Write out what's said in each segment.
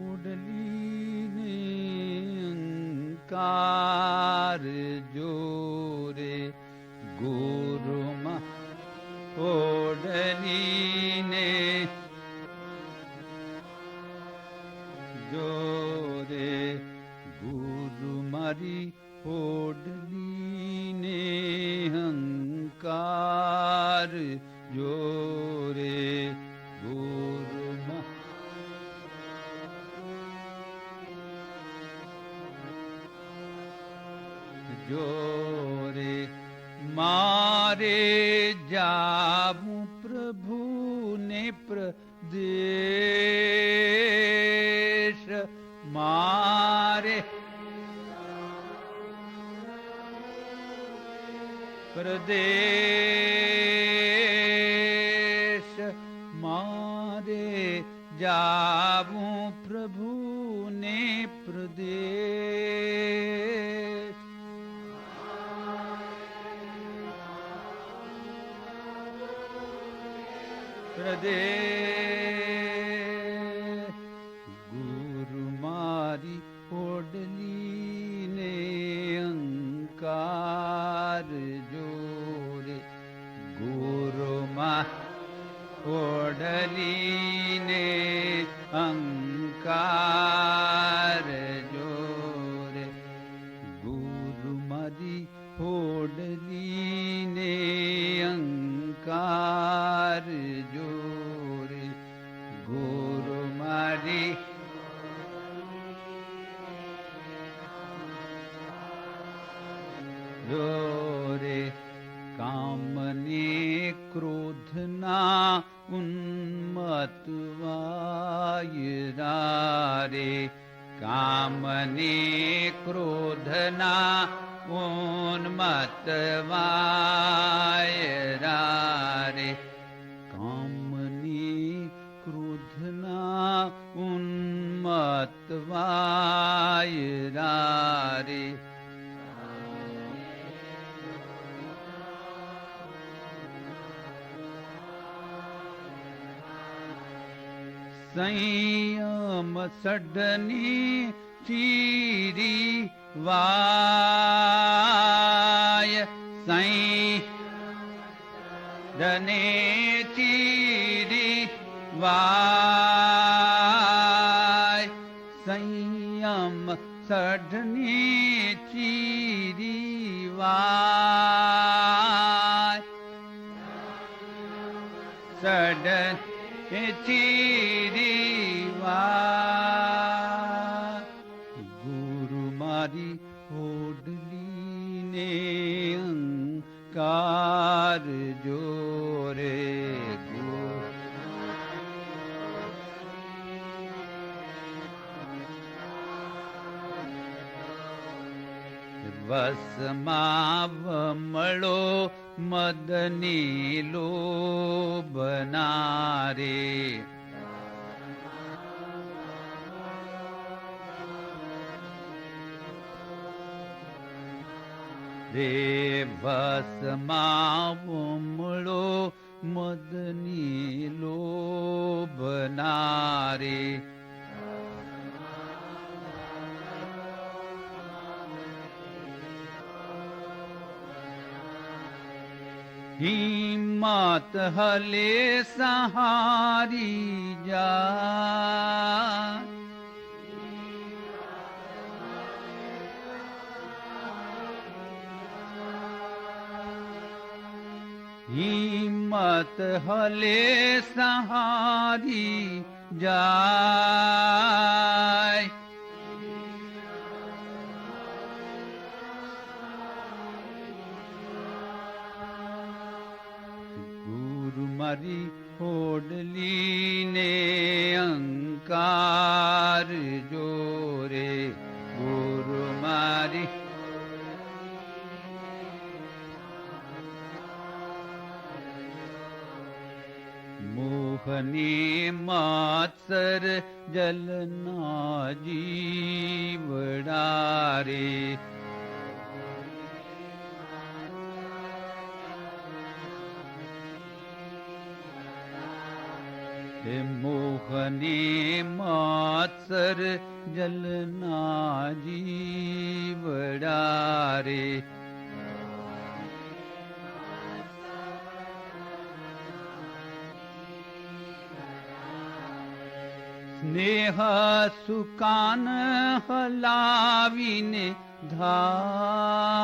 उडलीने अंकार जोरे गुरुमा ओडलीने जोरे गुरु मारी ओडलीने अंकार जोरे गुरु जोरे मारे जाबू प्रभु ने प्रदेश मारे प्रदेश मारे जाबू प्रभु ने प्रदेश प्रदेश गुरु मारी ओडली ने अंकार जोरे गुरु मा ओडली ने अंकार जोरे गुरु मारी ओडली ने अंकार जोरे गुरु मारी जोरे कामने क्रोधना उन्मत्त वायरारे कामने क्रोधना उन्मत्त वायरारे कामने क्रोधना उन्मत्त वायरारे संयम सडनी चीरी वाय संयने चीरी वाय संयम सडनी चीरी वाय सडन चीरीवा गुरु मारी ओडली ने अंकार जोरे वसमावमलो मदनी लोभनारे रे वसमावमलो मदनी लोभनारे हिम्मत हले सहारी जा हिम्मत हले सहारी जाय मारी ओडली ने अंकार जोरे गुरु मारी मोहनी मात्सर जलना जीवडारे मोह वने मात्सर जलना जीवडारे स्नेह सुकान हलावीने धाय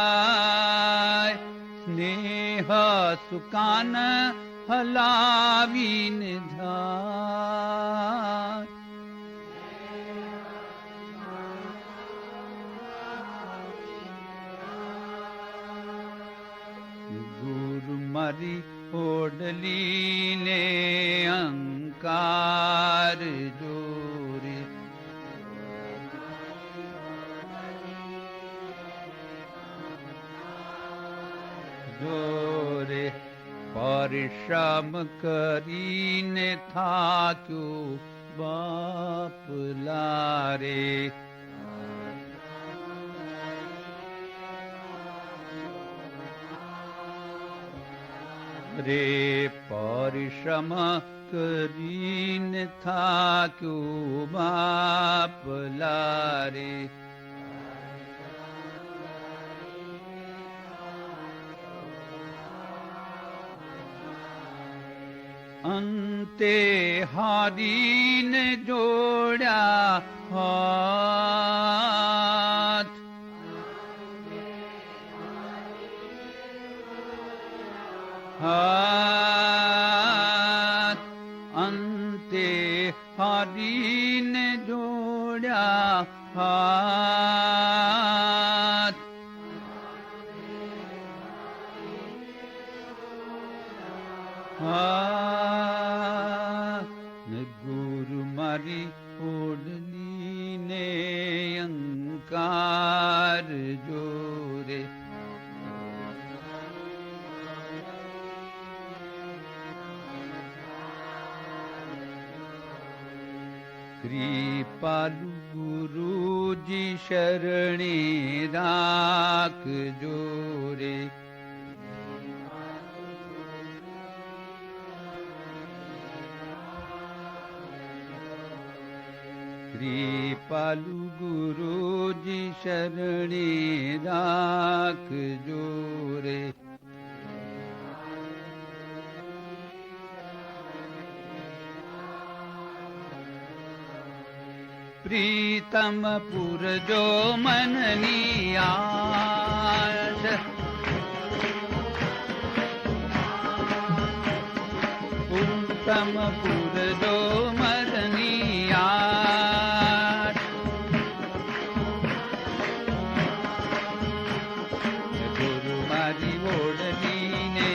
धाय स्नेह सुकान हलावीने धाय मारी ओडली ने अंकार जोरे जोरे परिश्रम करीने था क्यों बाप लारे रे परिश्रम करीने था क्यों बाप लारे अंते हारीने जोड़ा हाथ हाथ अंते हारीने जोड़ा हाथ गुरु मारी ओढ़नी ने अंकार जोरे कृपालु गुरु जी शरणे राख जोरे कृपालु गुरु जी शरणे राख जोरे प्रीतम पुर जो मननी आस उत्तम पुर जो मननी आस गुरु मारी ओढ़नी ने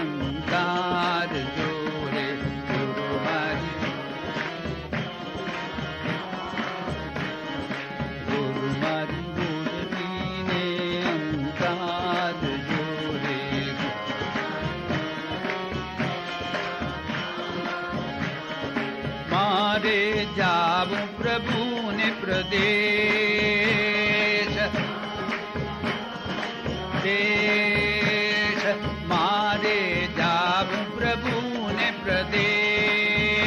अंकार जोरे गुरु मारी मारे जाऊं प्रभु ने प्रदेश देश मारे जाऊं प्रभु ने प्रदेश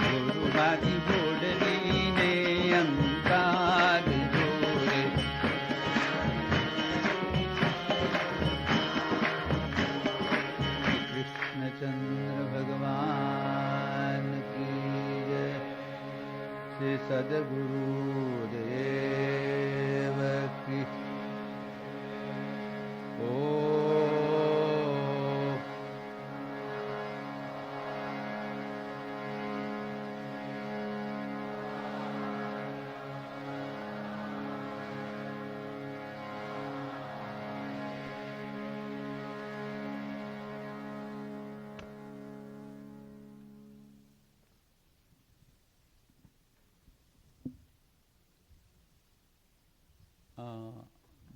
गुरु बारी बोडली ने अंकार जोरे चंद्र भगवान की जय श्री सद्गुरु देव की ओ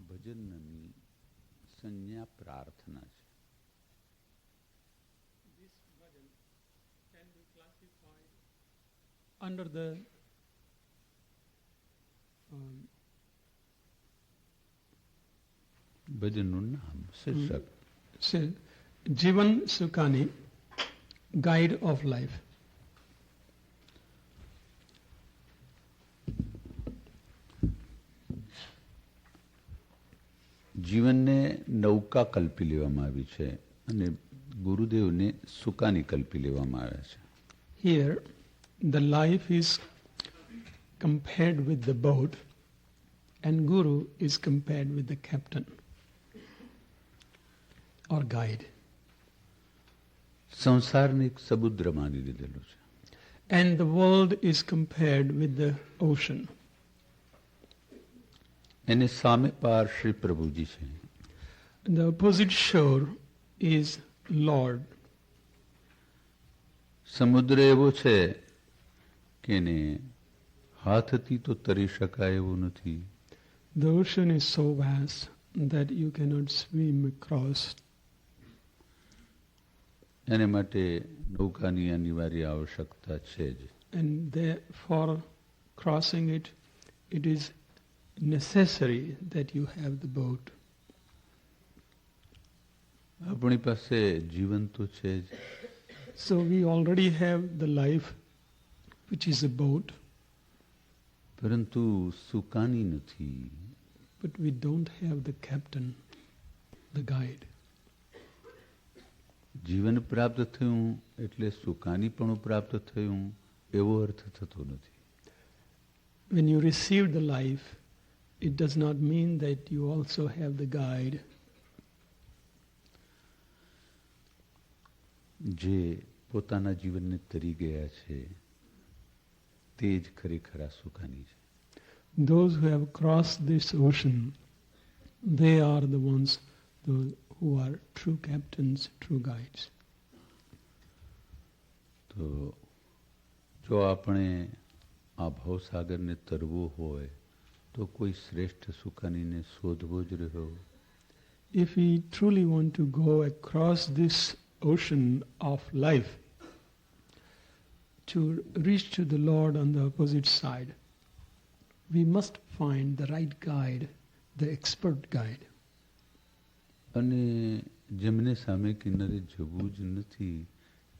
ભજનની સંજ્ઞા પ્રાર્થના છે. This bhajan can be classified under the ભજનનું નામ શીર્ષક જીવન સુખાની guide of life. જીવનને નૌકા કલ્પી લેવામાં આવી છે અને ગુરુદેવને સુકાની કલ્પી લેવામાં આવ્યા છે. Here the life is compared with the boat and Guru is compared with the captain or guide. સંસારને એક સમુદ્ર માની લીધેલો છે. And the world is compared with the ocean. એને સામે પાર શ્રી પ્રભુજી છે. The opposite shore is Lord. સમુદ્ર એવો છે કે એને હાથથી તો તરી શકાય એવું નથી. The ocean is so vast that you cannot swim across. એને માટે નૌકાની અનિવાર્ય આવશ્યકતા છે જ. And for crossing it, it is necessary that you have the boat. આપણી પાસે જીવન તો છે જ. So we already have the life, which is a boat. પરંતુ સુકાની નથી. But we don't have the captain, the guide. જીવન પ્રાપ્ત થયું એટલે સુકાનીપણું પ્રાપ્ત થયું એવો અર્થ થતો નથી. When you receive the life, it does not mean that you also have the guide. જે પોતાના જીવનને તરી ગયા છે તે જ ખરેખર આ સુકાની છે. Those who have crossed this ocean, they are the ones who are true captains, true guides. તો જો આપણે આ ભવસાગરને તરવો હોય તો કોઈ શ્રેષ્ઠ સુકાનીને શોધવો જ રહ્યો. If we truly want to go across this ocean of life, to reach to the Lord on the opposite side, we must find the right guide, the expert guide. અને જેમને સામે કિનારે જવું જ નથી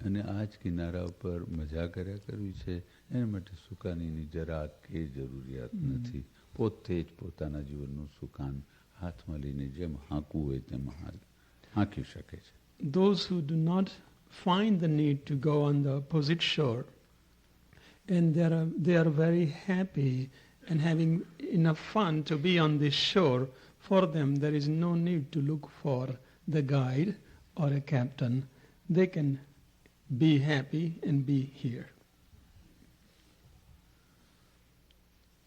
અને આ જ કિનારા ઉપર મજા કર્યા કરવી છે એના માટે સુકાનીની જરા કે જરૂરિયાત નથી. પોતે જ પોતાના જીવનનું સુકાન હાથમાં લઈને જેમ હાંકવું હોય તેમ હાંકી શકે છે. Those who do not find the need to go on the opposite shore, and they are very happy and having enough fun to be on this shore, for them there is no need to look for the guide or a captain. They can be happy and be here.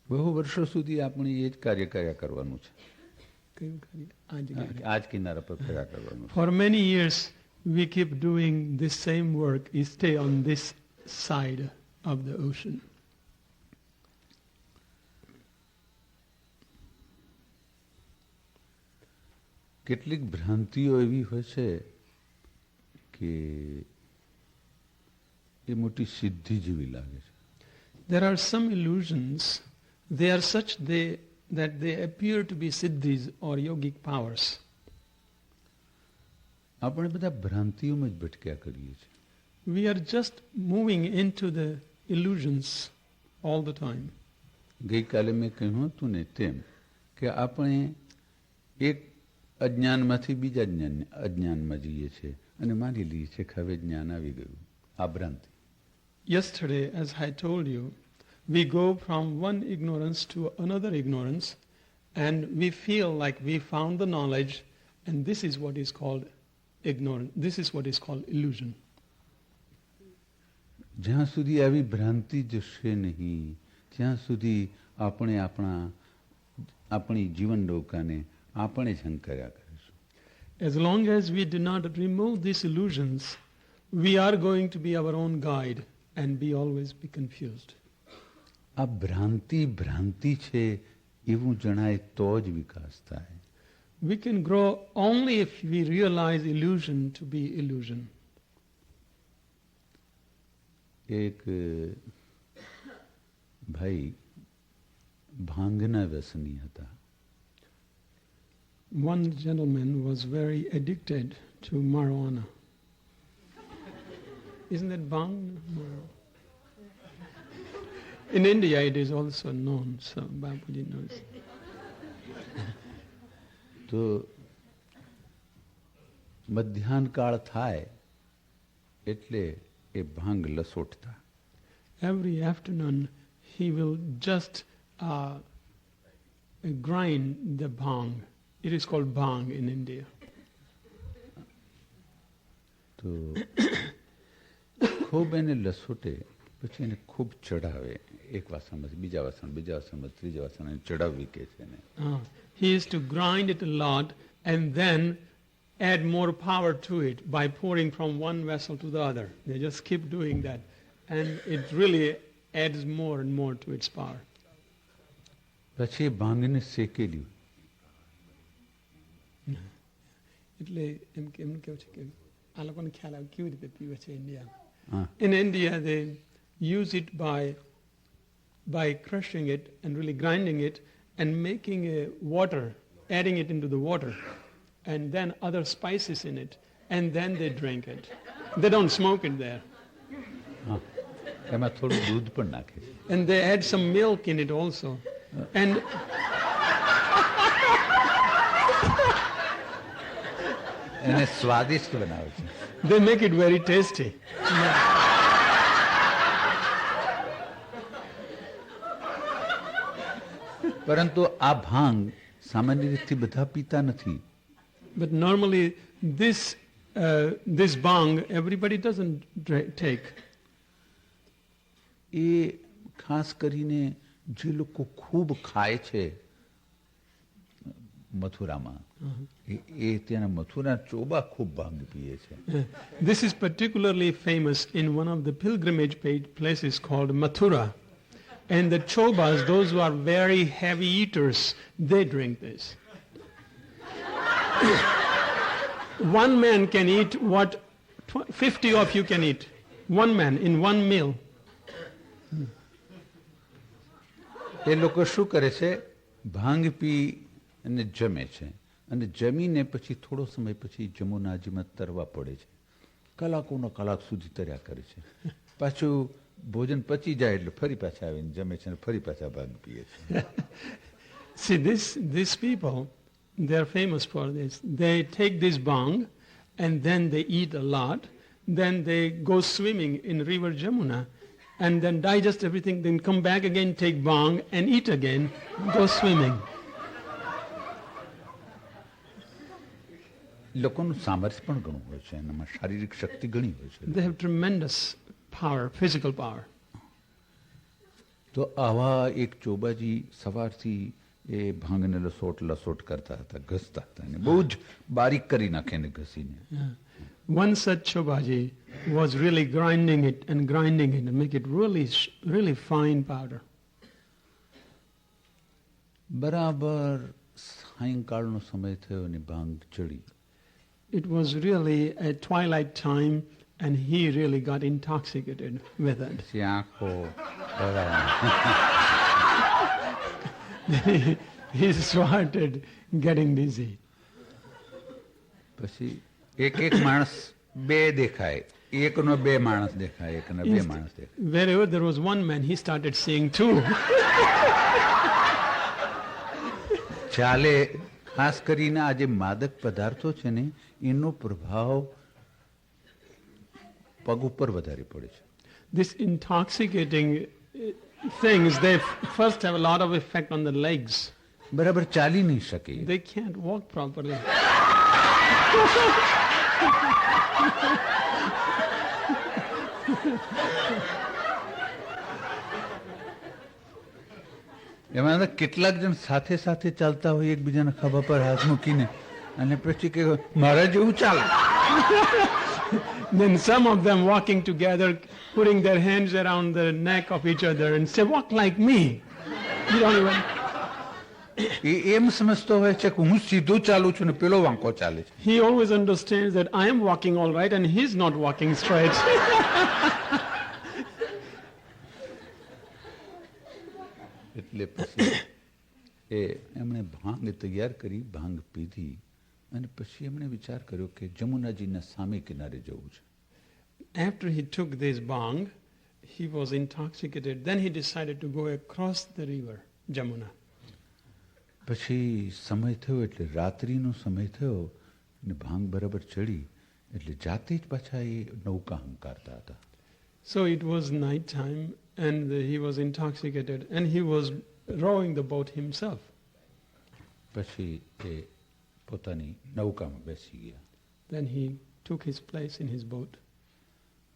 બહુ વર્ષો સુધી આપણે એ જ કાર્ય કર્યા કરવાનું છે. આ જ કિનારા પર કર્યા કરવાનું છે. For many years we keep doing this same work. We stay on this side of the ocean. કેટલીક ભ્રાંતિઓ એવી હોય છે કે એ મોટી સિદ્ધિ જેવી લાગે છે. There are some illusions. They are such that they appear to be siddhis or yogic powers. આપણે બધા ભ્રાંતિઓમાં જ ભટક્યા કરીએ છીએ. We are just moving into the illusions all the time. ગઈકાલે મેં કહ્યું હતું ને તેમ કે આપણે એક અજ્ઞાનમાંથી બીજા અજ્ઞાનમાં જઈએ છીએ અને માની લઈએ છીએ કે હવે જ્ઞાન આવી ગયું. આ ભ્રાંતિ. Yesterday, as I told you, we go from one ignorance to another ignorance and we feel like we found the knowledge, and this is what is called ignorance. This is what is called illusion. જ્યાં સુધી આવી ભ્રાંતિ જશે નહીં ત્યાં સુધી આપણે આપણી જીવન નૌકાને આપણે જ હંકાર્યા કરીશું. As long as we do not remove these illusions, we are going to be our own guide and always be confused. આ ભ્રાંતિ છે એવું જણાય તો જ વિકાસ થાય. We can grow only if we realize illusion to be illusion. એક ભાઈ ભાંગના વ્યસની હતા. One gentleman was very addicted to marijuana. Isn't that bhang? In India it is also known, so Bapuji knows. તો મધ્યાહન કાળ થાય એટલે એ ભાંગ લસોટતા. Every afternoon he will just grind the bhang. It is called bhang in India. તો ખૂબ એને લસોટે, પછી એને ખૂબ ચડાવે. એક વાસણમાંથી બીજા વાસણ, બીજા વાસણમાંથી ત્રીજા વાસણ એને ચડાવવી કે છે એને. He is to grind it a lot and then add more power to it by pouring from one vessel to the other. They just keep doing that and it really adds more and more to its power. પછી એ ભાંગને શેકેલી. એટલે એમ કેવું છે કે આ લોકોને ખ્યાલ આવે કેવી રીતે પીવે છે India. In India they use it by crushing it and really grinding it and making a water, adding it into the water and then other spices in it and then they drink it. They don't smoke it there. એમાં થોડું દૂધ પણ નાખે છે. And they add some milk in it also. And એને સ્વાદિષ્ટ બનાવે છે. they make it very tasty. પરંતુ આ ભાંગ સામાન્ય રીતે બધા પીતા નથી. But normally this bhang everybody doesn't take. એ ખાસ કરીને જે લોકો ખૂબ ખાય છે મથુરામાં, એ ત્યાંના મથુરા ચોબા ખૂબ ભાંગ પીએ છે. This is particularly famous in one of the pilgrimage places called Mathura. And the Chobas, those who are very heavy eaters, they drink this. One man can eat what 50 of you can eat. One man in one meal. એ લોકો શું કરે છે, ભાંગ પી અને જમે છે અને જમીને પછી થોડો સમય પછી જમુનાજીમાં તરવા પડે છે. કલાકોનો કલાક સુધી તર્યા કરે છે. પાછું ભોજન પચી જાય એટલે ફરી પાછા આવીને જમે છે અને ફરી પાછા ભાંગ પીએ છે. See, these people, they are famous for this. They take this bhang and then they eat a lot. Then they go swimming in river Jamuna and then digest everything, then come back again, take bhang and eat again, go swimming. લોકોનું સામર્થ્ય પણ ઘણું હોય છે, એનામાં શારીરિક શક્તિ ઘણી હોય છે. They have tremendous power, physical power. તો આવા એક ચોબાજી સવારથી એ ભાંગને લસોટ કરતા હતા, ઘસતા હતા અને બહુ જ બારીક કરી નાખે એને ઘસીને. One such Chobaji was really grinding it and make it really, really fine powder. બરાબર સાયંકાળનો સમય થયો અને ભાંગ ચડી. It was really a twilight time and he really got intoxicated with it. He started getting dizzy. પછી એક માણસ બે દેખાય, એકનો બે માણસ દેખાય, એકનો બે માણસ દેખાય. Wherever there was one man, he started seeing two. ચાલે ખાસ કરીને આ જે માદક પદાર્થો છે ને એનો પ્રભાવ પગ ઉપર વધારે પડે છે. This intoxicating things, they first have a lot of effect on the legs. બરાબર ચાલી નહીં શકે. They can't walk properly. એમાં કેટલાક જણ સાથે સાથે ચાલતા હોય, એકબીજાના ખભા પર હાથ મૂકીને અને પછી કે મારા જેવું ચાલ. Then some of them walking together, putting their hands around the neck of each other and say, walk like me. You don't even... એમ સમજતો હોય છે કે હું સીધું ચાલું છું ને પેલો વાંકો ચાલે છે. He always understands that I am walking all right and he's not walking straight. એટલે પછી એમણે ભાંગ તૈયાર કરી, ભાંગ પીધી અને પછી એમણે વિચાર કર્યો કે જમુનાજીના સામે કિનારે જવું છે. After he took this bhang, he was intoxicated. Then he decided to go across the river, Jamuna. પછી સમય થયો એટલે રાત્રિનો સમય થયો અને ભાંગ બરાબર ચડી એટલે જાતે જ પાછા એ નૌકા હંકારતા હતા. So it was night time and he was intoxicated and he was rowing the boat himself. પછી એ પોતાની નૌકામાં બેસી ગયા. Then he took his place in his boat.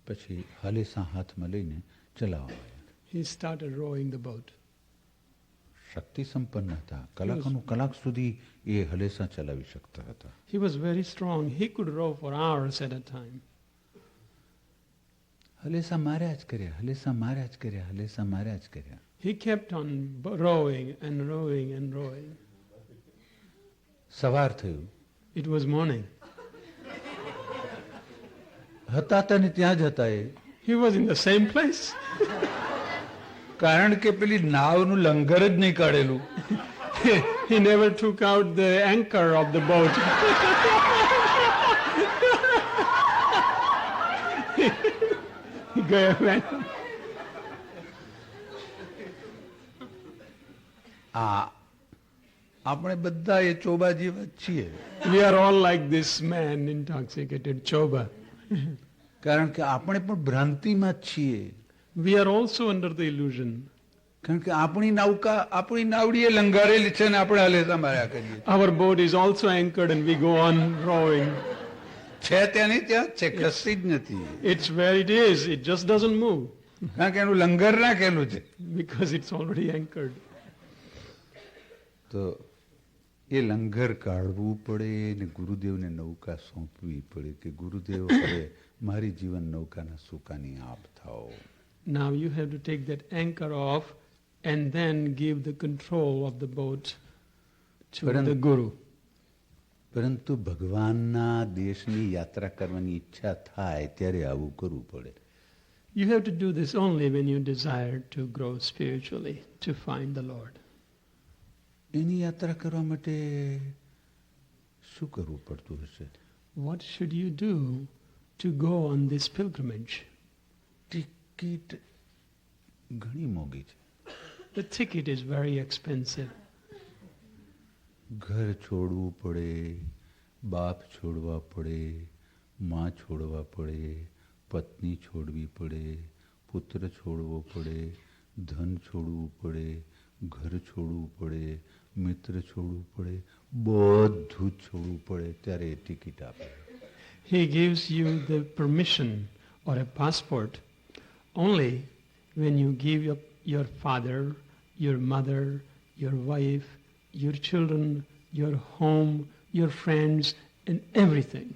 પછી હલેસા હાથમાં લઈને ચલાવવા આવ્યા. He started rowing the boat. શક્તિ સંપન્ન હતા, કલાકનું કલાક સુધી એ હલેસા ચલાવી શકતા હતા. He was very strong. He could row for hours at a time. હલેસા માર્યા જ કર્યા, હલેસા માર્યા જ કર્યા, હલેસા માર્યા જ કર્યા. He kept on rowing and rowing and rowing. સવાર થયું. It was morning. હતા ને ત્યાં જ હતા એ. He was in the same place. કારણ કે પેલી નાવનું લંગર જ નહીં કાઢેલું. He never took out the anchor of the boat. He went. આપણે બધા એ ચોબા જેવા જ છીએ. We are all like this man, intoxicated Choba. કારણ કે આપણે પણ ભ્રાંતિમાં જ છીએ. We are also under the illusion. કારણ કે આપણી નૌકા, આપણી નાવડીએ લંગારેલી છે ને આપણે હલેસા માર્યા કરીએ. Our boat is also anchored and we go on rowing. છે ત્યાં નહીં ત્યાં છે, ખસતી જ નથી. It's where it is. It just doesn't move. કારણ કે એનું લંગર નાખેલું છે. Because it's already anchored. તો એ લંગર કાઢવું પડે ને ગુરુદેવને નૌકા સોંપવી પડે કે ગુરુદેવ હવે મારી જીવન નૌકાના સુકાની આપ થાઓ. Now you have to take that anchor off and then give the control of the boat to the Guru. પરંતુ ભગવાનના દેશની યાત્રા કરવાની ઈચ્છા થાય ત્યારે આવું કરવું પડે. You have to do this only when you desire to grow spiritually, to find the Lord. એની યાત્રા કરવા માટે શું કરવું પડતું હશે? What should you do to go on this pilgrimage? Ticket ઘણી મોંઘી છે. The ticket is very expensive. ઘર છોડવું પડે, બાપ છોડવા પડે, માં છોડવા પડે, પત્ની છોડવી પડે, પુત્ર છોડવો પડે, ધન છોડવું પડે, ઘર છોડવું પડે, મિત્ર છોડવું પડે, બધું જ છોડવું પડે ત્યારે એ ટિકિટ આપે. He gives you the permission or a passport only when you give up your father, your mother, your wife, your children, your home, your friends and everything.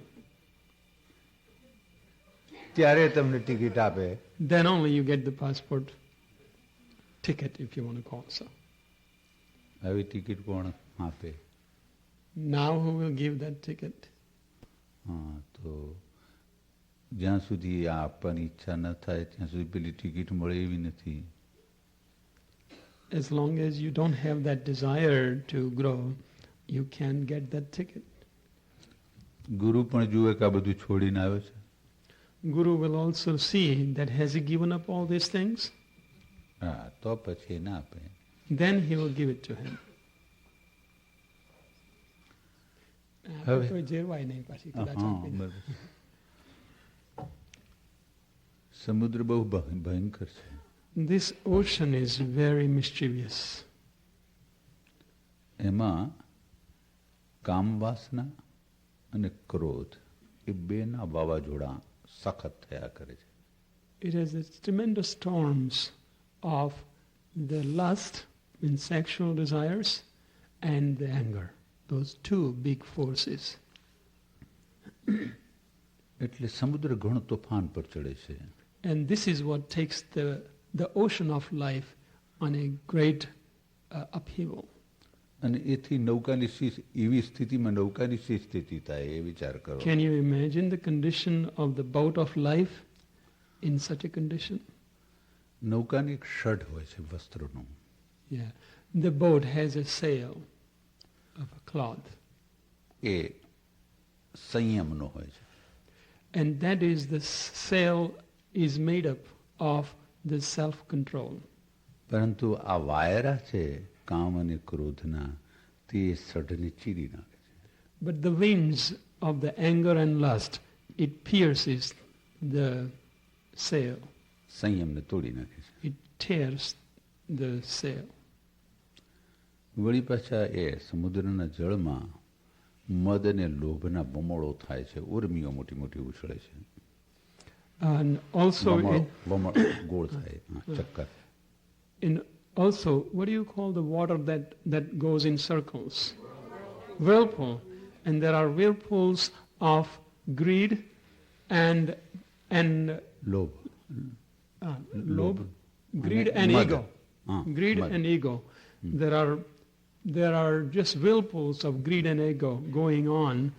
ત્યારે તમને ટિકિટ આપે. Then only you get the passport ticket, if you want to call it so. આવી ticket કોણ આપે? Now who will give that ticket? તો જ્યાં સુધી આ આપવાની ઈચ્છા ન થાય ત્યાં સુધી પેલી ટિકિટ મળે એવી નથી. As long as you don't have that desire to grow, you can get that ticket. ગુરુ પણ જુએ કે આ બધું છોડીને આવ્યો છે. Guru will also see that has he given up all these things? તો પછી ના આપે. Then he will give it to him. સમુદ્ર બહુ ભયંકર છે. This ocean is very mischievous. એમાં કામ વાસના અને ક્રોધ એ બેના વાવાઝોડા સખત થયા કરે છે. It has these tremendous storms of the lust in sexual desires and the anger. Those two big forces. એટલે સમુદ્ર ઘણો તોફાન પર ચડે છે. And this is what takes the ocean of life on a great upheaval. અને એથી નૌકાની એવી સ્થિતિમાં નૌકાની સ્થિતિ થાય એ વિચાર કરો. Can you imagine the condition of the boat of life in such a condition? નૌકાની એક શઢ હોય છે વસ્ત્રનું. Yeah. the boat has a sail of a cloth. એ સંયમનો હોય છે. And that is the sail is made up of the self-control. પરંતુ આ વાયરા છે કામ અને ક્રોધના, તે સઢને ચીરી નાખે છે. But the winds of the anger and lust, it pierces the sail. સંયમને તોડી નાખે છે. It tears the sail. વળી પાછા એ સમુદ્રના જળમાં મદ અને લોભના બમોળો થાય છે, ઉર્મિઓ મોટી મોટી ઉછળે છે. And also, ગોળ થાય, ચક્કર. Also, what do you call the water that goes in circles? Whirlpool. And there are whirlpools of greed and લોભ. lobe, greed and mud. ego. Greed mud. and ego. There are just whirlpools of greed and ego going on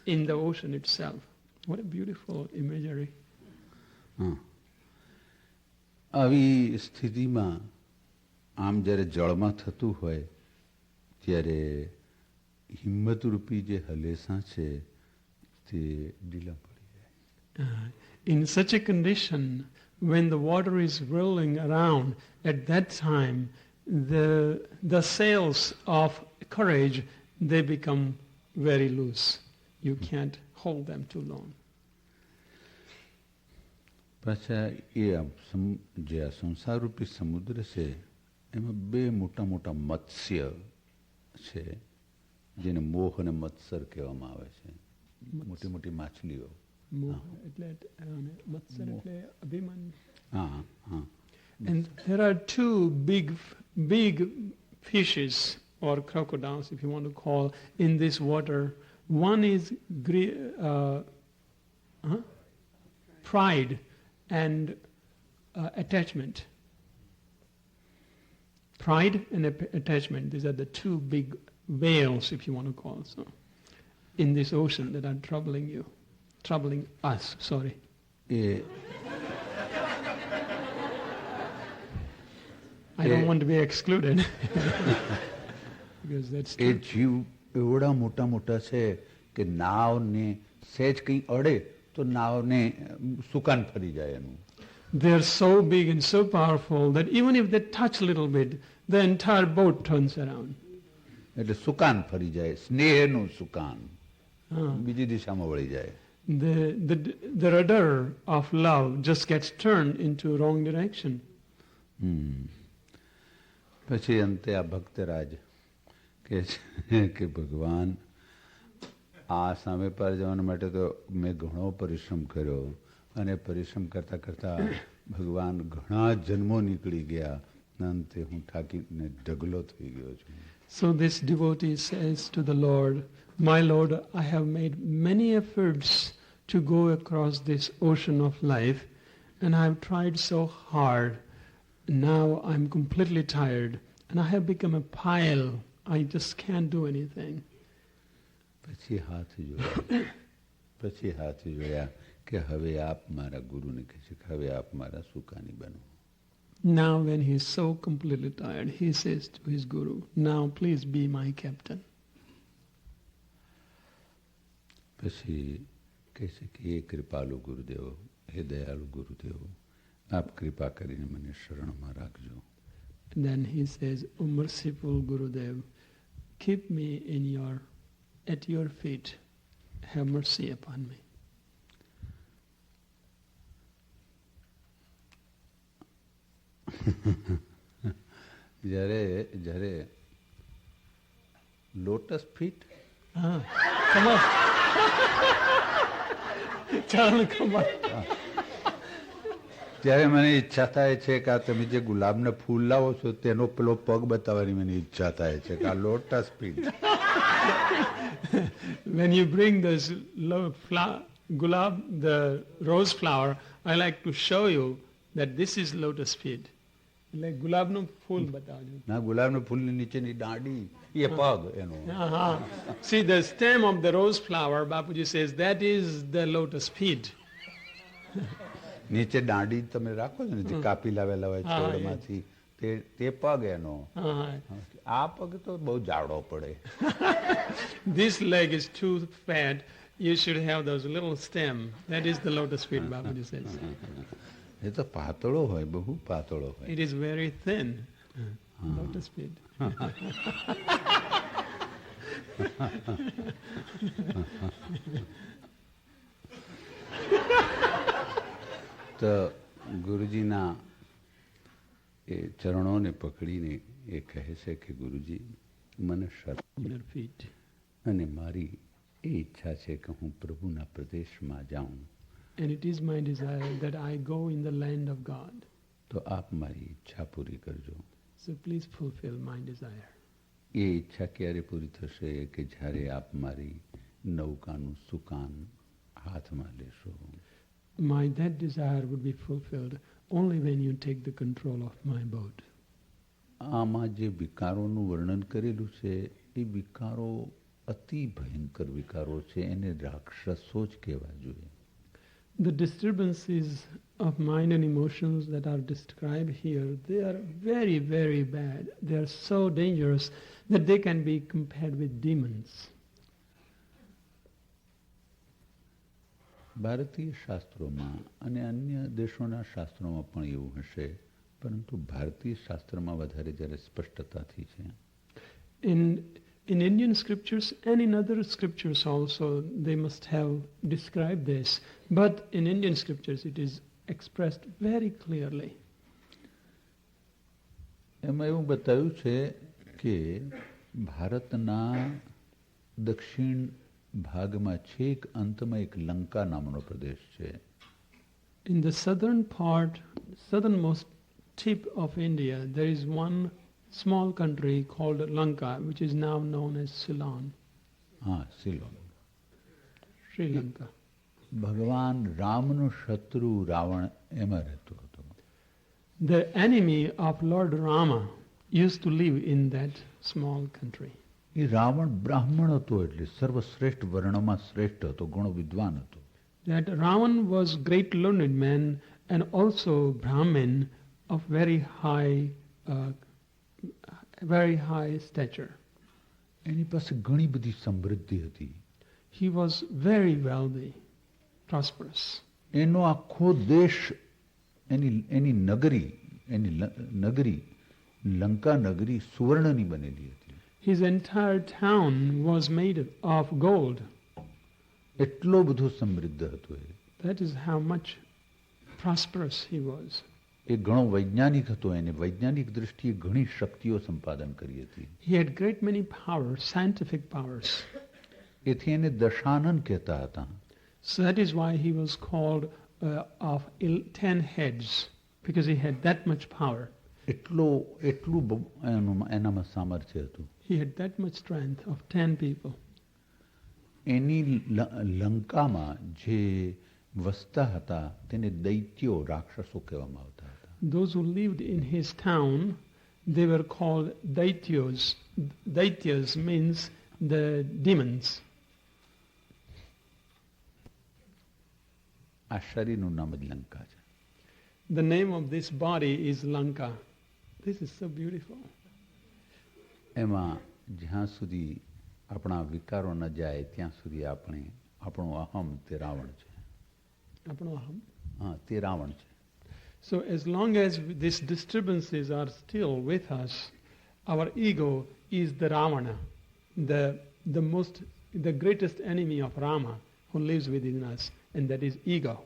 in the ocean itself. What a beautiful imagery. આવી સ્થિતિમાં આમ જ્યારે જળમાં થતું હોય ત્યારે હિંમતરૂપી જે હલેસાં છે તે ઢીલા પડી જાય. In such a condition, when the water is rolling around, at that time, the sails of courage, they become very loose. You can't hold them too long. પાછા એ જે આ સંસારરૂપી સમુદ્ર છે એમાં બે મોટા મોટા મત્સ્ય છે જેને મોહ અને મત્સર કહેવામાં આવે છે. મોટી મોટી માછલીઓ. And there are two big fishes or crocodiles, if you want to call, in this water. One is pride and attachment. Pride and attachment, these are the two big whales, if you want to call so, in this ocean that are troubling us, sorry. I don't want to be excluded. Because that's એ જીવ એવડા મોટા મોટા છે કે નાવને સહેજ કંઈ અડે તો નાવને સુકાન ફરી જાય એનું. They're so big and so powerful that even if they touch a little bit, the entire boat turns around. એટલે સુકાન ફરી જાય, સ્નેહનું સુકાન બીજી દિશામાં વળી જાય. The rudder of love just gets turned into wrong direction. પછી અંતે આ ભક્તરાજ કે ભગવાન આ સામે પાર જવાના માટે તો મેં ઘણો પરિશ્રમ કર્યો અને પરિશ્રમ કરતાં કરતાં ભગવાન ઘણા જન્મો નીકળી ગયા, અંતે હું થાકીને ઢગલો થઈ ગયો છું. So this devotee says to the Lord, "My Lord, I have made many efforts to go across this ocean of life, and I have tried so hard. Now I'm completely tired, and I have become a pile. I just can't do anything." પછી હાથ જોયા કે હવે આપ મારા ગુરુને કહે છે કે હવે આપ મારા સુકાની બનો. Now when he is so completely tired, he says to his guru, "Now please be my captain." પછી કહે છે કે હે કૃપાલુ ગુરુદેવ, હે દયાળુ ગુરુદેવ, આપ કૃપા કરીને મને શરણમાં રાખજો. Then he says, "O merciful Gurudev, keep me at your feet. Have mercy upon me." જ્યારે lotus feet Come on. Charan, come on. ત્યારે મને ઈચ્છા થાય છે કે આ તમે જે ગુલાબના ફૂલ લાવો છો તેનો પેલો પગ બતાવવાની મને ઈચ્છા થાય છે કે આ lotus feet. When you bring this gulab, the rose flower, I like to show you that this is lotus feet. Like gulab no fool batavજો. ના, ગુલાબના ફૂલની નીચેની દાંડી એ પગ એનો. See the stem of the rose flower, Bapuji says that is the lotus feet. નીચે દાંડી તમે રાખો છો ને જે કાપી લાવેલા હોય છોડમાંથી તે પગ એનો. Uh, આ પગ તો બહુ જાડો પડે. this leg is too fat. You should have those little stem. That is the lotus feet, Bapuji says. એ તો પાતળો હોય, બહુ પાતળો હોય. It is very thin. Lotus feet. તો ગુરુજીના એ ચરણોને પકડીને એ કહે છે કે ગુરુજી મને શરણ Your feet. અને મારી એ ઈચ્છા છે કે હું પ્રભુના પ્રદેશમાં જાઉં. And it is my desire that I go in the land of God. તો આપ મારી ઈચ્છા પૂરી કરજો. So please fulfill my desire. એ ઈચ્છા ક્યારે પૂરી થશે કે જ્યારે આપ મારી નૌકાનું સુકાન હાથમાં લેશો. That desire would be fulfilled only when you take the control of my boat. આમાં જે વિકારોનું વર્ણન કરેલું છે એ વિકારો અતિ ભયંકર વિકારો છે, એને રાક્ષસો જ કહેવા જોઈએ. The disturbances of mind and emotions that are described here, they are very, very bad. They are so dangerous that they can be compared with demons. ભારતીય શાસ્ત્રોમાં અને અન્ય દેશોના શાસ્ત્રોમાં પણ એવું હશે, પરંતુ ભારતીય શાસ્ત્રમાં વધારે જ્યારે સ્પષ્ટતાથી છે. In Indian scriptures and in other scriptures also, they must have described this. But in Indian scriptures, it is expressed very clearly. એમાં એવું બતાવ્યું છે કે ભારતના દક્ષિણ ભાગમાં છેક અંતમાં એક લંકા નામનો પ્રદેશ છે. In the southernmost tip of India, there is one small country called Lanka, which is now known as Ceylon. હા, સિલોન. Sri Lanka. ભગવાન રામનો શત્રુ રાવણ એમાં રહેતો હતો. The enemy of Lord Rama used to live in that small country. એ રાવણ બ્રાહ્મણ હતો, એટલે સર્વશ્રેષ્ઠ વર્ણમાં શ્રેષ્ઠ હતો, ઘણો વિદ્વાન હતો. That Ravan was great learned man and also Brahmin of very high stature. એની પાસે ઘણી બધી સમૃદ્ધિ હતી. He was very wealthy, prosperous. એનો આખો દેશ, એની નગરી લંકા નગરી સુવર્ણની બનેલી હતી. His entire town was made of gold. એટલો બધો સમૃદ્ધ હતો એ. That is how much prosperous he was. એ ઘણો વૈજ્ઞાનિક હતો, એને વૈજ્ઞાનિક દૃષ્ટિએ ઘણી શક્તિઓ સંપાદન કરી હતી. He had great many powers, scientific powers. એથી એને દશાનન કહેતા હતા. So that is why he was called of 10 heads, because he had that much power. એટલું એનામાં સામર્થ્ય હતું. He had that much strength of 10 people. એની લંકામાં જે વસતા હતા તેને દૈત્યો, રાક્ષસો કહેવામાં આવતા હતા. Those who lived in his town, they were called daityos. Daityas means the demons. આ શરીરનું નામ જ લંકા છે. The name of this body is Lanka. This is so beautiful. એમાં જ્યાં સુધી આપણા વિકારો ન જાય ત્યાં સુધી આપણું અહમ તે રાવણ છે. Apno aham. હા, તે રાવણ છે. So as long as these disturbances are still with us, our ego is the Ravana, the greatest enemy of Rama who lives within us, and that is ego.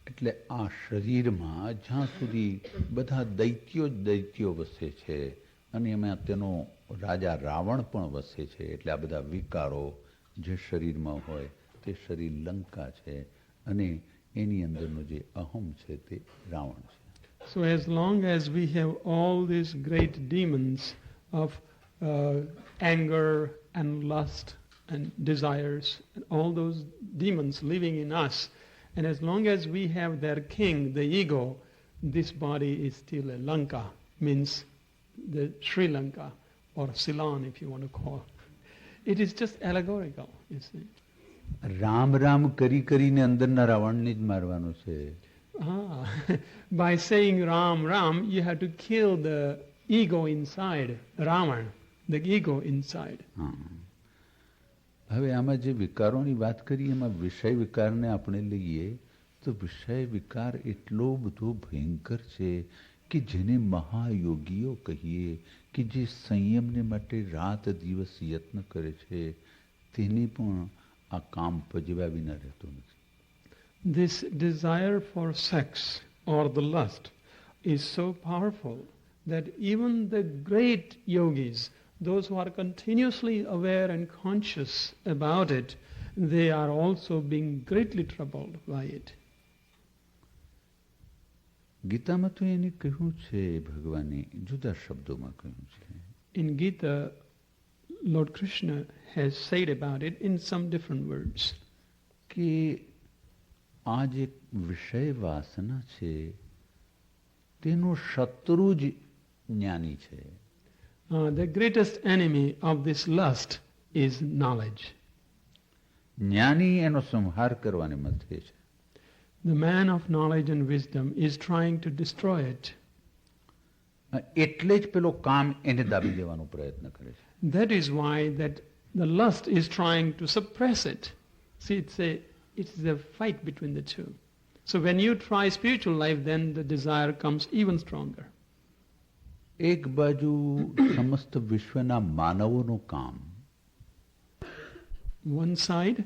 એટલે આ શરીરમાં જ્યાં સુધી બધા દૈત્યો વસે છે અને એમાં તેનો રાજા રાવણ પણ વસે છે, એટલે આ બધા વિકારો જે શરીરમાં હોય તે શરીર લંકા છે અને એની અંદરનો જે અહમ છે તે રાવણ છે. So as long as we have all these great demons of anger and lust and desires, and all those demons living in us, and as long as we have their king, the ego, this body is still a Lanka, means the Sri Lanka or Ceylon if you want to call. It is just allegorical, you see. Ram Ram કરીને અંદરના રાવણને જ મારવાનો છે. By saying Ram, Ram, you have to kill the ego inside, Rama, the ego inside. હા, હવે આમાં જે વિકારોની વાત કરીએ એમાં વિષય વિકારને આપણે લઈએ તો વિષય વિકાર એટલો બધો ભયંકર છે કે જેને મહાયોગીઓ કહીએ કે જે સંયમને માટે રાત દિવસ યત્ન કરે છે તેને પણ આ કામ પજવ્યા વિના રહેતો નથી. This desire for sex or the lust is so powerful that even the great yogis, those who are continuously aware and conscious about it, they are also being greatly troubled by it. ગીતામાં તો એને કહ્યું છે, ભગવાને જુદા શબ્દોમાં કહ્યું છે. In Gita, Lord Krishna has said about it in some different words. કે આ જે વિષય વાસના છે તેનો શત્રુ જ જ્ઞાની છે. The greatest enemy of this lust is knowledge. જ્ઞાની એનો સંહાર કરવાને મથે છે. The man of knowledge and wisdom is trying to destroy it. એટલે જ પેલો કામ એને દાબી દેવાનો પ્રયત્ન કરે છે. That is why that the lust is trying to suppress it. See, it's a fight between the two. So when you try spiritual life, then the desire comes even stronger. એક બાજુ સમસ્ત વિશ્વના માનવોનું કામ, One side,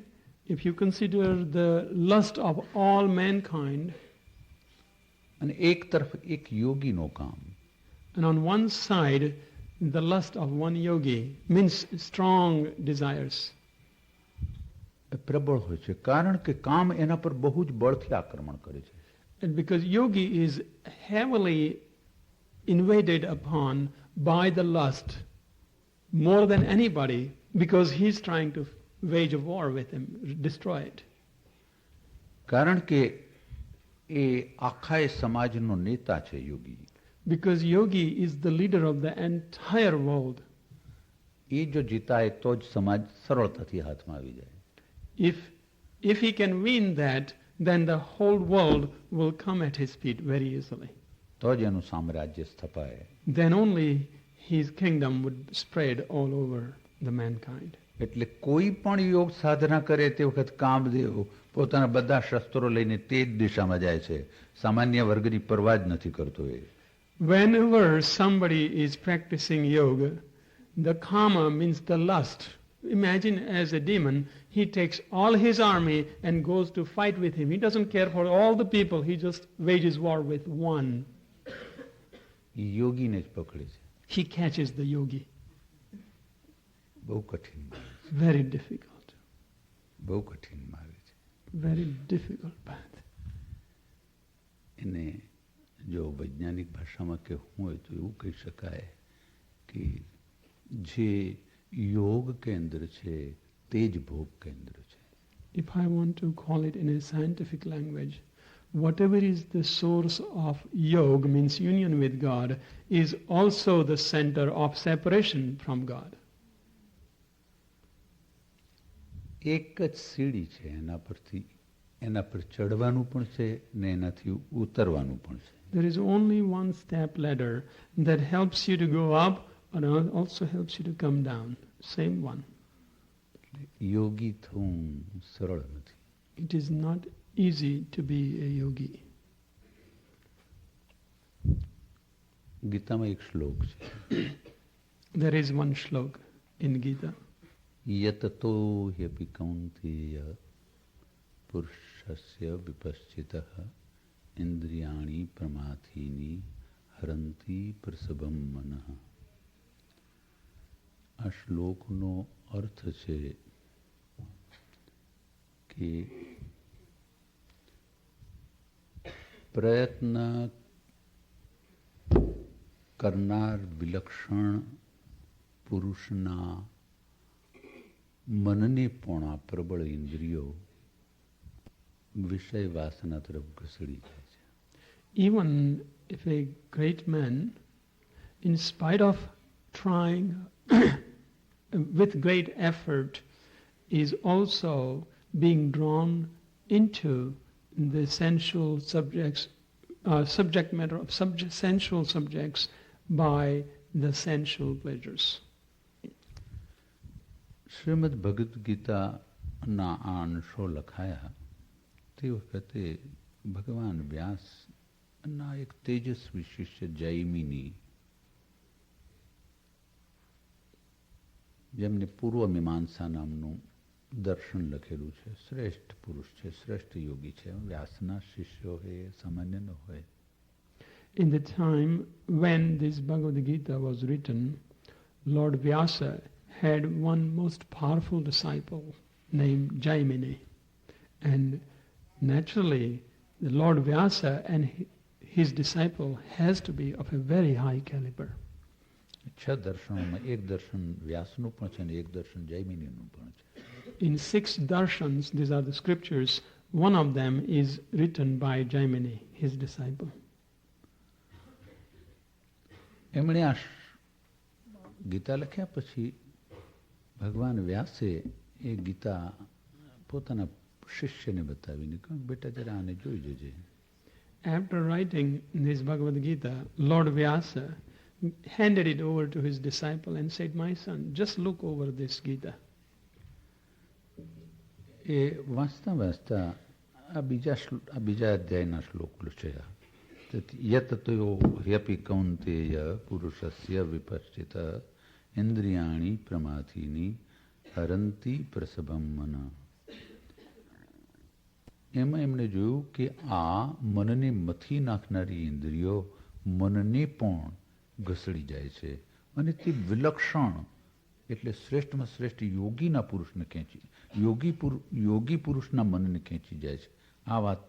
if you consider the lust of all mankind, અને એક તરફ એક યોગીનું કામ. and on one side, the lust of one yogi means strong desires. એ પ્રબળ હોય છે કારણ કે કામ એના પર બહુ જ બળથી આક્રમણ કરે છે. And because yogi is heavily invaded upon by the lust more than anybody, because he's trying to wage a war with him, destroy it. કારણ કે એ આખા એ સમાજનો નેતા છે યોગી. Because yogi is the leader of the entire world. એ જો જીતાય તો જ સમાજ સરળતાથી હાથમાં આવી જાય. If he can win that, then the whole world will come at his feet very easily. તો જ એનું સામ્રાજ્ય સ્થપાય. Then only his kingdom would spread all over the mankind. એટલે કોઈ પણ યોગ સાધના કરે તે વખત કામદેવ પોતાના બધા શસ્ત્રો લઈને તે જ દિશામાં જાય છે. સામાન્ય વર્ગની પરવા જ નથી કરતો એ. Whenever somebody is practicing yoga, the kama means the lust. Imagine as a demon, he takes all his army and goes to fight with him. He doesn't care for all the people, he just wages war with one. યોગીને જ પકડે છે. He catches the yogi. બહુ કઠિન મારે છે. Very difficult. બહુ કઠિન મારે છે. Very difficult path. એને જો વૈજ્ઞાનિક ભાષામાં કહેવું હોય તો એવું કહી શકાય કે જે યોગ કેન્દ્ર છે તે જ ભોગ કેન્દ્ર છે. If I want to call it in a scientific language, whatever is the source of yoga, means union with God, is also the center of separation from God. એક જ સીડી છે, એના પર ચડવાનું પણ છે ને એનાથી ઉતરવાનું પણ છે. There is only one step ladder that helps you to go up and also helps you to come down. Same one. યોગી થવું સરળ નથી. It is not easy to be a yogi. ગીતામાં એક શ્લોક છે. There is one shlok in Gita. યતતો હ્યપિ કૌંતેય પુરુષસ્ય વિપશ્ચિતઃ ઇન્દ્રિયાણિ પ્રમાથીની હરંતિ પ્રસભમ મનઃ. આ શ્લોકનો અર્થ છે કે પ્રયત્ન કરનાર વિલક્ષણ પુરુષના મનને પણ આ પ્રબળ ઇન્દ્રિયો વિષય વાસના તરફ ઘસડી જાય છે. Even if a great man, in spite of trying with great effort, is also being drawn into the sensual subjects, subject matter of sensual subjects by the sensual pleasures. Shrimad Bhagavad ગીતાના આ અંશો લખાયા તે વખતે ભગવાન વ્યાસના એક તેજસ્વી શિષ્ય જૈમિની, જેમને પૂર્વ મીમાંસા નામનું દર્શન લખેલું છે, શ્રેષ્ઠ પુરુષ છે, શ્રેષ્ઠ યોગી છે. વ્યાસના શિષ્યો હોય એ સામાન્ય ન હોય. In the time when this Bhagavad Gita was written, Lord Vyasa had one most powerful disciple named Jaimini. And naturally, the Lord Vyasa and his disciple has to be of a very high caliber. 6 દર્શનોમાં એક દર્શન વ્યાસનું પણ છે અને એક દર્શન જૈમિનીનું પણ છે. In 6 Darshans, these are the scriptures, one of them is written by Jaimini, his disciple. એમણે આ ગીતા લખ્યા પછી ભગવાન વ્યાસે એ ગીતા પોતાના શિષ્યને બતાવીને કહ્યું, બેટા જરા આને જોઈ જજે. After writing this Bhagavad Gita, Lord Vyasa handed it over to his disciple and said, my son, just look over this Gita. એ વાંચતા વાંચતા આ બીજા અધ્યાયના શ્લોક છે. યત તો ह्यपि કૌંતેય પુરુષસ્ય વિપશ્ચિત ઇન્દ્રિયાણી પ્રમાથીની હરંતી પ્રસભમ મન. એમાં એમણે જોયું કે આ મનને મથી નાખનારી ઇન્દ્રિયો મનને પણ ઘસડી જાય છે અને તે વિલક્ષણ એટલે શ્રેષ્ઠમાં શ્રેષ્ઠ યોગીના પુરુષને ખેંચી, યોગી પુરુષના મનને ખેંચી જાય છે. આ વાત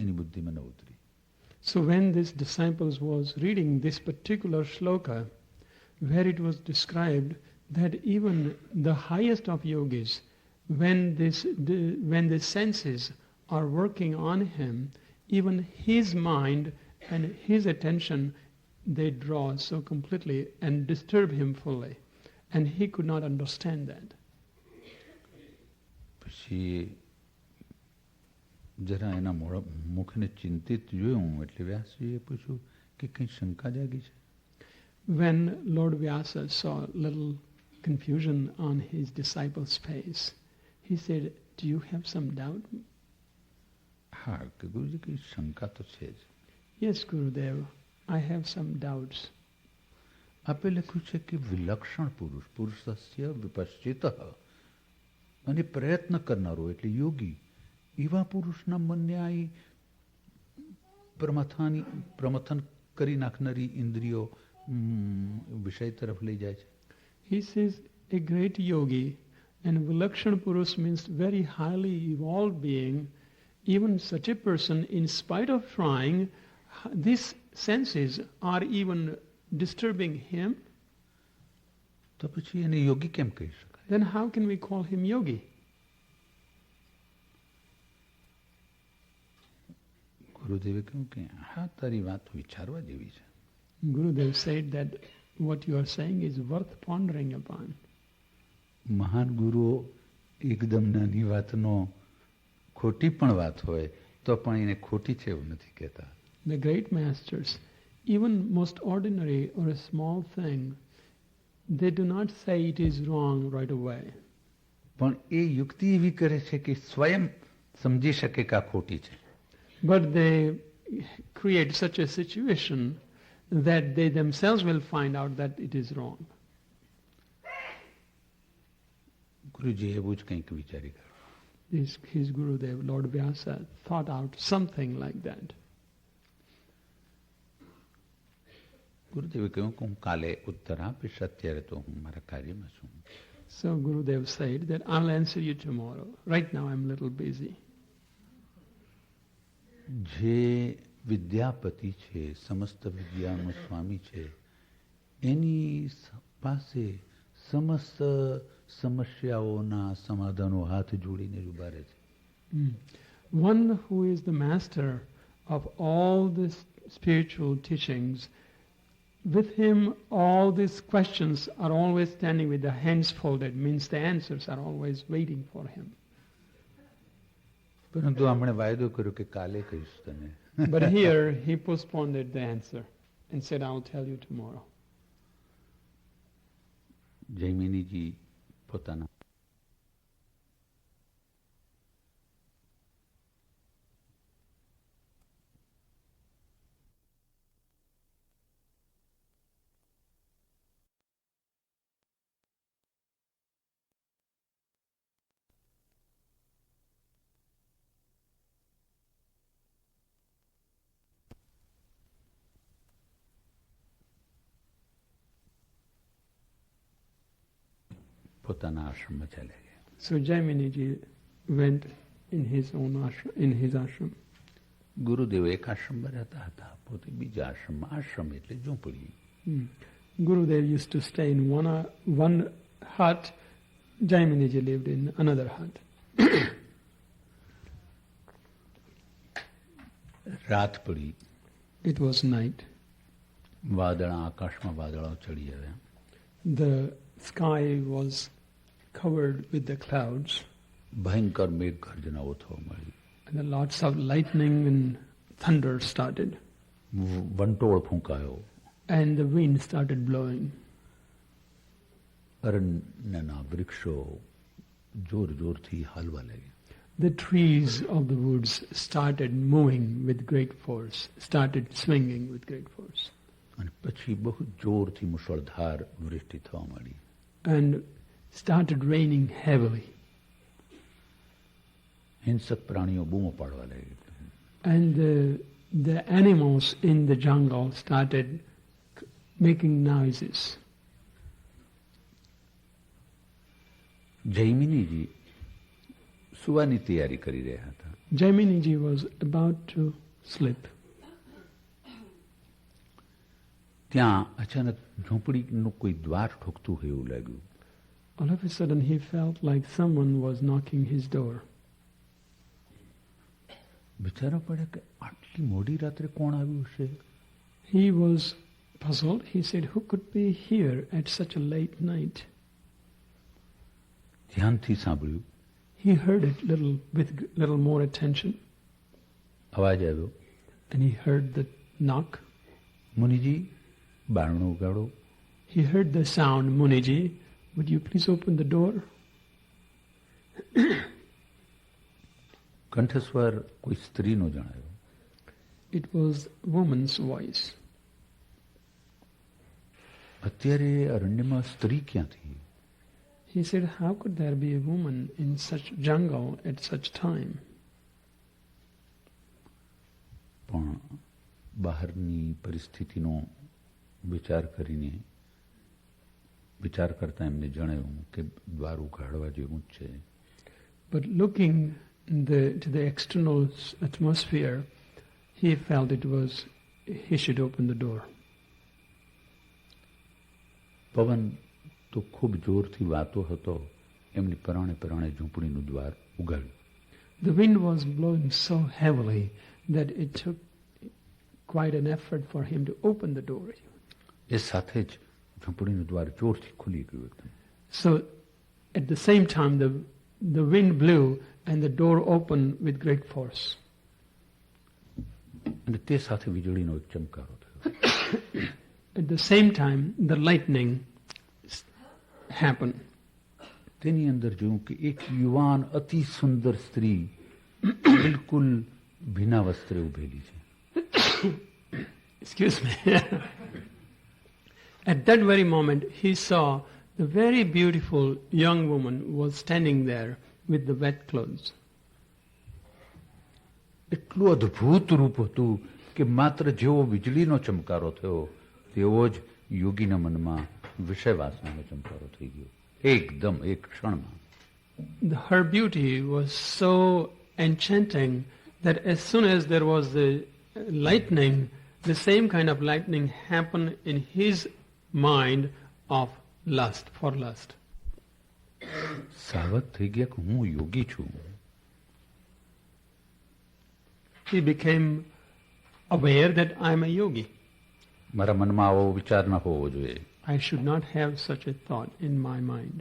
એની બુદ્ધિમાં ન ઉતરી. So when this disciples was reading this particular shloka, where it was described that even the highest of yogis, when the senses are working on him, even his mind and his attention, they draw so completely and disturb him fully. And he could not understand that. પછી જરા એના મુખને ચિંતિત જોયું એટલે વ્યાસજીએ પૂછ્યું કે કંઈ શંકા જાગી છે? When Lord Vyasa saw a little confusion on his disciple's face, he said, do you have some doubt? હા, કે ગુરુજી કંઈ શંકા તો છે જ. Yes, Gurudev, I have some doubts. આપે લખ્યું છે કે વિલક્ષણ પુરુષ, પુરુષસ્ય વિપશ્ચિતઃ, અને પ્રયત્ન કરનારો એટલે યોગી, એવા પુરુષના મનને આ પ્રમથન કરી નાખનારી ઇન્દ્રિયો વિષય તરફ લઈ જાય છે. He says a great yogi, and Vilakshan Purush means very highly evolved being. Even such a person, in spite of trying, these senses are even disturbing him. તો પછી એને યોગી કેમ કહી શકાય? Then how can we call him yogi? ગુરુદેવે કહ્યું કે હા, તારી વાત વિચારવા જેવી છે. Gurudev said that what you are saying is worth pondering upon. મહાન ગુરુઓ એકદમ નાની વાતનો ખોટી પણ વાત હોય તો પણ એને ખોટી છે એવું નથી કહેતા. The great masters, even most ordinary or a small thing, they do not say it is wrong right away. પણ એ યુક્તિ એવી કરે છે કે સ્વયં સમજી શકે કે આ ખોટી છે. But they create such a situation that they themselves will find out that it is wrong. ગુરુજી એવું જ કંઈક વિચારી ગયો. His Gurudev, Lord Vyasa, thought out something like that. ગુરુદેવે કહ્યું કે હું કાલે ઉત્તર આપીશ, અત્યારે તો હું મારા કાર્યમાં છું. So Gurudev said that I'll answer you tomorrow. Right now I'm a little busy. જે વિદ્યાપતિ છે, સમસ્ત વિદ્યાનો સ્વામી છે, એની પાસે સમસ્ત સમસ્યાઓના સમાધાનો હાથ જોડીને જ ઉભા રહે છે. One who is the master of all the spiritual teachings, with him all these questions are always standing with the hands folded, means the answers are always waiting for him. પરંતુ આપણે વાયદો કર્યો કે કાલે કહીશ તને. But here he postponed the answer and said, I'll tell you tomorrow. જૈમિનીજી પોતાના પોતાના આશ્રમમાં ચાલ્યા ગયા. So Jaminiji went in his own ashram, in his ashram. ગુરુદેવ એક આશ્રમમાં રહેતા હતા, પોતે બીજા આશ્રમમાં. આશ્રમ એટલે ઝૂંપડી. Gurudev used to stay in one hut. Jaminiji lived in another hut. રાત પડી. It was night. વાદળા, આકાશમાં વાદળો ચડી આવ્યા. The sky was covered with the clouds. ભયંકર મેઘ ગર્જનાઓ થવા મળી. And lots of lightning and thunder started. વંટોળ ફૂંકાયો. And the wind started blowing. અરણ્યના વૃક્ષો જોર જોરથી હાલવા લાગ્યા. The trees of the woods started moving with great force, started swinging with great force. અને પછી બહુ જોરથી મુશળધાર વૃષ્ટિ થવા માંડી. And started raining heavily. હિંસક પ્રાણીઓ બૂમો પાડવા લાગ્યા. And the animals in the jungle started making noises. જૈમિનીજી સુવાની તૈયારી કરી રહ્યા હતા. Jaminiji was about to sleep. ત્યાં અચાનક ઝૂંપડીનું કોઈ દ્વાર ઠોકતું હોય એવું લાગ્યું. All of a sudden he felt like someone was knocking his door. વિચારવા પડે કે આટલી મોડી રાત્રે કોણ આવ્યું છે? He was puzzled. He said, who could be here at such a late night? ધ્યાનથી સાંભળ્યું. He heard it with little more attention. અવાજ આવ્યો. And he heard the knock. મુનિજી, બારણું ઉગાડો. He heard the sound, Muniji, would you please open the door? કંઠસ્વર કોઈ સ્ત્રીનો જણાયો. It was a woman's voice. અત્યારે અરણ્યમાં સ્ત્રી ક્યાંથી? He said, how could there be a woman in such jungle at such time? પણ બહારની પરિસ્થિતિનો વિચાર કરતા એમને જણાવ્યું કે દ્વાર ઉઘાડવા જેવું જ છે. But looking to the external atmosphere, he felt he should open the door. પવન તો ખૂબ જોરથી વાતો હતો. એમની પરાણે પરાણે ઝૂંપડીનું દ્વાર ઉગાડ્યું. The wind was blowing so heavily that it took quite an effort for him to open the door. એ સાથે જ ઝૂંપડીનું દ્વાર જોરથી ખુલી ગયું હતું. So at the same time the wind blew and the door opened with great force. અને તે સાથે વીજળીનો એક ચમકારો થયો. At the same time the lightning happened. તેની અંદર જોયું કે એક યુવાન અતિ સુંદર સ્ત્રી બિલકુલ ભીના વસ્ત્રે ઉભેલી છે. Excuse me. At that very moment he saw the very beautiful young woman was standing there with the wet clothes. એટલું અદ્ભુત રૂપ હતું કે માત્ર જેવો વીજળીનો ચમકારો થયો તેવો જ યોગીના મનમાં વિષય વાસનાનો ચમકારો થઈ ગયો. એકદમ એક ક્ષણમાં. Her beauty was so enchanting that as soon as there was the lightning, the same kind of lightning happened in his mind of lust, for lust. સાવધ થઈ ગયા કે હું યોગી છું. He became aware that I am a yogi. મારા મનમાં આવો વિચાર ન હોવો જોઈએ. I should not have such a thought in my mind.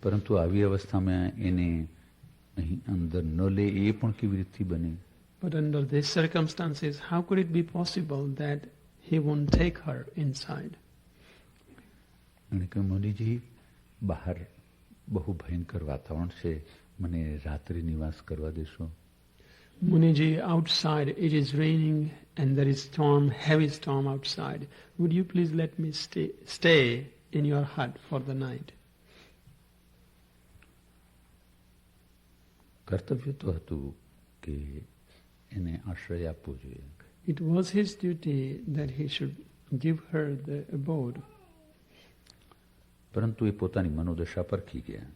પરંતુ આવી અવસ્થામાં એને અહીં અંદર ન લે એ પણ કેવી રીતથી બને? But under these circumstances, how could it be possible that he won't take her inside? અને કે મુનિજી, બહાર બહુ ભયંકર વાતાવરણ છે, મને રાત્રિ નિવાસ કરવા દેશો? Muniji, outside it is raining and there is storm, heavy storm outside. Would you please let me stay in your hut for the night? કર્તવ્ય તો હતું કે એને આશ્રય આપવો જોઈએ. It was his duty that he should give her the abode. પરંતુ એ પોતાની મનોદશા પરખી ગયા.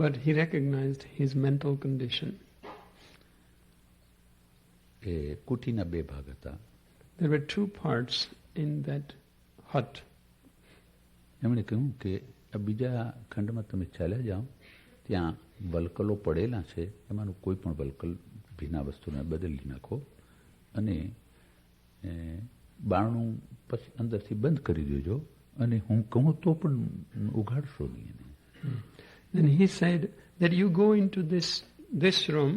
But he recognized his mental condition. એ કુટીના બે ભાગ હતા. There were two parts in that hut. એમણે કહ્યું કે આ બીજા ખંડમાં તમે ચાલ્યા જાઓ, ત્યાં વલકલો પડેલા છે, એમાંનું કોઈ પણ વલકલ ભીના વસ્તુને બદલી નાખો અને બારણું પછી અંદરથી બંધ કરી દેજો અને હું કહું તો પણ ઉઘાડશો નહીં એને. Then he said that you go into this room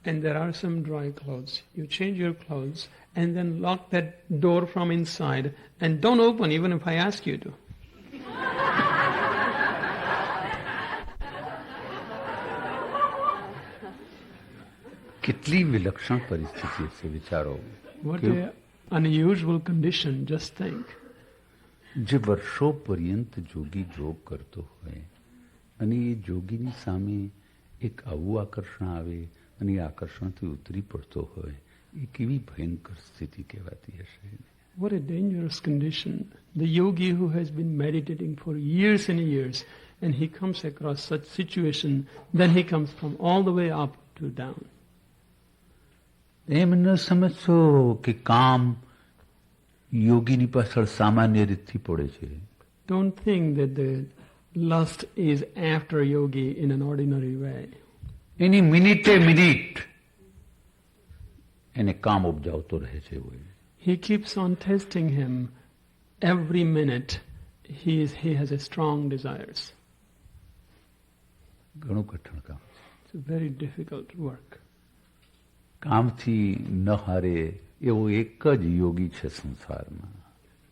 and there are some dry clothes. You change your clothes and then lock that door from inside and don't open even if I ask you to. કેટલી વિલક્ષણ પરિસ્થિતિ છે વિચારો. What an unusual condition, just think. જે વર્ષો પર્યંત જોગી જોગ કરતો હોય અને એ જોગીની સામે એક આવું આકર્ષણ આવે અને એ આકર્ષણથી ઉતરી પડતો હોય, એ કેવી ભયંકર સ્થિતિ કહેવાતી હશે. What a dangerous condition. The yogi who has been meditating for years and years and he comes across such situation, then he comes from all the way up to down. એમ ન સમજશો કે કામ યોગીની પાછળ સામાન્ય રીતથી પડે છે. Don't think that the lust is after yogi in an ordinary way. એની મિનિટે minute એને કામ ઉપજાવતો રહે છે. He keeps on testing him every minute. He has a strong desires. ઘણું કઠણ કામ. It's a very difficult work. કામથી ન હારે એવો એક જ યોગી છે સંસારમાં.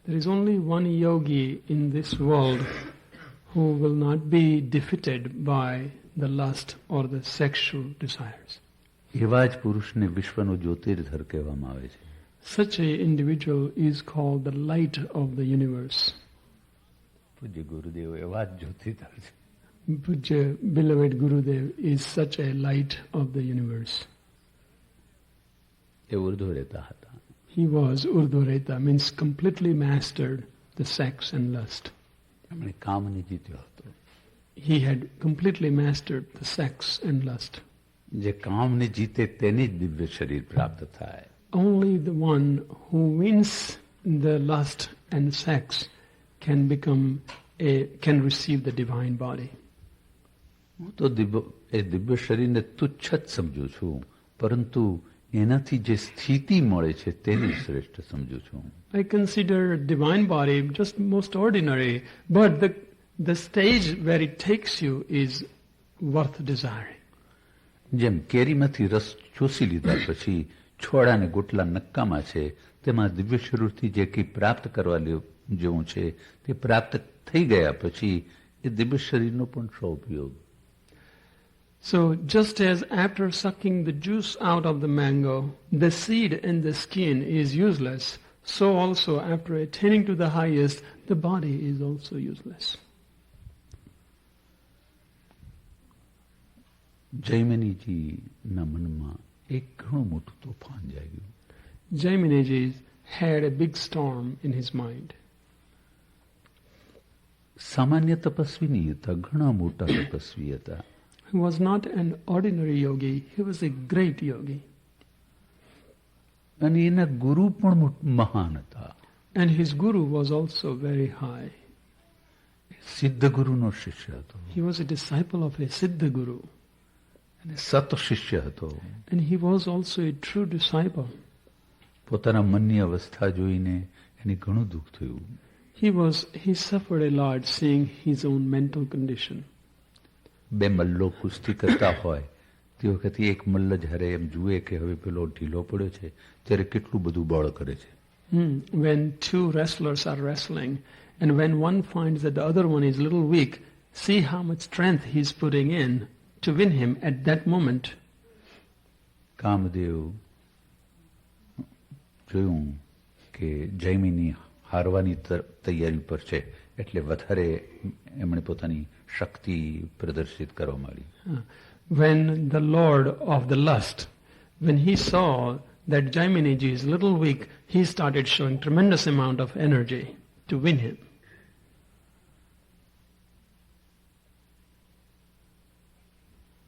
There is only one yogi in this world who will not be defeated by the lust or the sexual desires. એવા જ પુરુષને વિશ્વનો જ્યોતિર્ધર કહેવામાં આવે છે. Such an individual is called the light of the universe. પૂજ્ય ગુરુદેવ એવા જ જ્યોતિર્ધર છે. Pujya, beloved Gurudev is such a light of the universe. એ ઉર્ધ્વરેતા હતા. He was Urdhvareta, means completely mastered the sex and lust. એમણે કામને જીત્યો હતો. He had completely mastered the sex and lust. જે કામને જીતે તેને જ દિવ્ય શરીર પ્રાપ્ત થાય. Only the one who wins the lust and sex can receive the divine body. હું તો એ દિવ્ય શરીરને તુચ્છ જ સમજુ છું, પરંતુ એનાથી જે સ્થિતિ મળે છે તેને શ્રેષ્ઠ સમજુ છું. I consider divine body just most ordinary, but the stage where it takes you is worth desiring. જેમ કેરીમાંથી રસ ચૂસી લીધા પછી છોડાને ગોટલા નક્કામાં છે, તેમાં દિવ્ય શરીરથી જે કંઈ પ્રાપ્ત કરવા જેવું છે તે પ્રાપ્ત થઈ ગયા પછી એ દિવ્ય શરીરનો પણ શો ઉપયોગ. So just as after sucking the juice out of the mango, the seed and the skin is useless, so also after attaining to the highest, the body is also useless. જૈમિનીજીના મનમાં એક ઘણું મોટું તોફાન જાગ્યું. Jaminiji had a big storm in his mind. સામાન્ય તપસ્વી નહીં હતા, ઘણા મોટા તપસ્વી હતા. He was not an ordinary yogi, he was a great yogi. અને એના ગુરુ પણ મહાન હતા. And his guru was also very high. સિદ્ધ ગુરુનો શિષ્ય હતો. He was a disciple of a Siddha Guru. અને સત શિષ્ય હતો. And he was also a true disciple. પોતાના મનની અવસ્થા જોઈને એને ઘણું દુઃખ થયું. He suffered a lot seeing his own mental condition. બે મલ્લો કુસ્તી કરતા હોય તે વખતે એક મલ્લ જ્યારે એમ જુએ કે હવે પેલો ઢીલો પડ્યો છે ત્યારે કેટલું બધું બળ કરે છે. When two wrestlers are wrestling, and when one finds that the other one is a little weak, see how much strength he's putting in to win him at that moment. Kamdev જોયું કે જૈમિની હારવાની તૈયારી પર છે એટલે વધારે એમણે પોતાની શક્તિ પ્રદર્શિત કરવા માંડી. When the Lord of the Lust, when he saw that Jaminiji is a little weak, he started showing tremendous amount of energy to win him.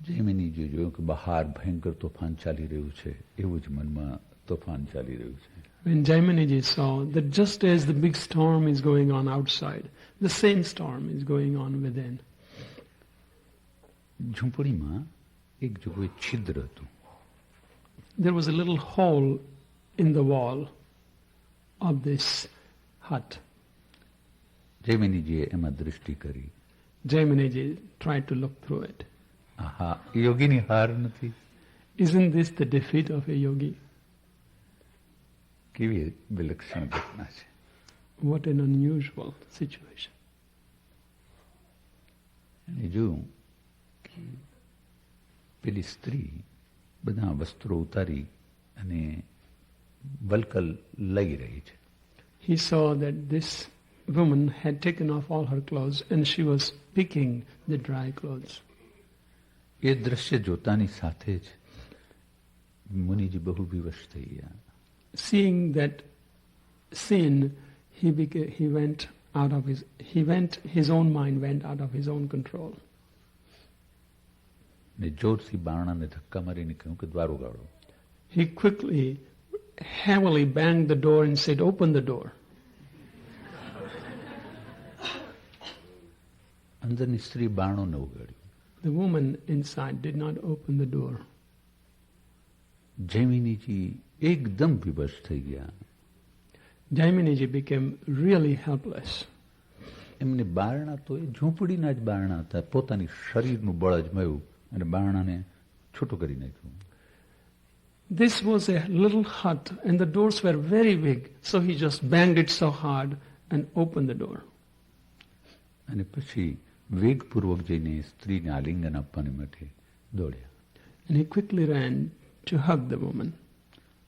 જૈમિનીજીએ જોયું કે બહાર ભયંકર તોફાન ચાલી રહ્યું છે, એવું જ મનમાં તોફાન ચાલી રહ્યું છે. When Jaminiji saw that just as the big storm is going on outside, the same storm is going on within. ઝૂંપડીમાં એક જગ્યાએ છિદ્ર હતું. There was a little hole in the wall of this hut. જૈમિનીજીએ એમાં દૃષ્ટિ કરી. Jaminiji tried to look through it. આહા, યોગીની હાર નથી? Isn't this the defeat of a yogi? કેવી વિલક્ષણ ઘટના છે. What an unusual situation. અને જોયું કે પેલી સ્ત્રી બધા વસ્ત્રો ઉતારી અને વલ્કલ લઈ રહી છે. He saw that this woman had taken off all her clothes and she was picking the dry clothes. એ દ્રશ્ય જોતાની સાથે જ મુનિજી બહુ વિવશ થઈ ગયા. Seeing that scene, his own mind went out of his own control. ને જોરથી બારણાને ધક્કા મારીને કહ્યું કે દ્વાર ઉગાડો. He quickly, heavily banged the door and said, "Open the door." અંદરની સ્ત્રી બારણો ન ઉગાડ્યું. The woman inside did not open the door. જૈમિનીજી એકદમ વિવશ થઈ ગયા. Jaminiji became really helpless. એમને બારણા તો એ ઝૂંપડીના જ બારણા હતા, પોતાની શરીરનું બળ અજમાયું અને બારણાને છૂટું કરી નાખ્યું. This was a little hut and the doors were very big, so he just banged it so hard and opened the door. અને પછી વેગપૂર્વક જઈને સ્ત્રીને આલિંગન આપવાની માટે દોડ્યા. And he quickly ran to hug the woman.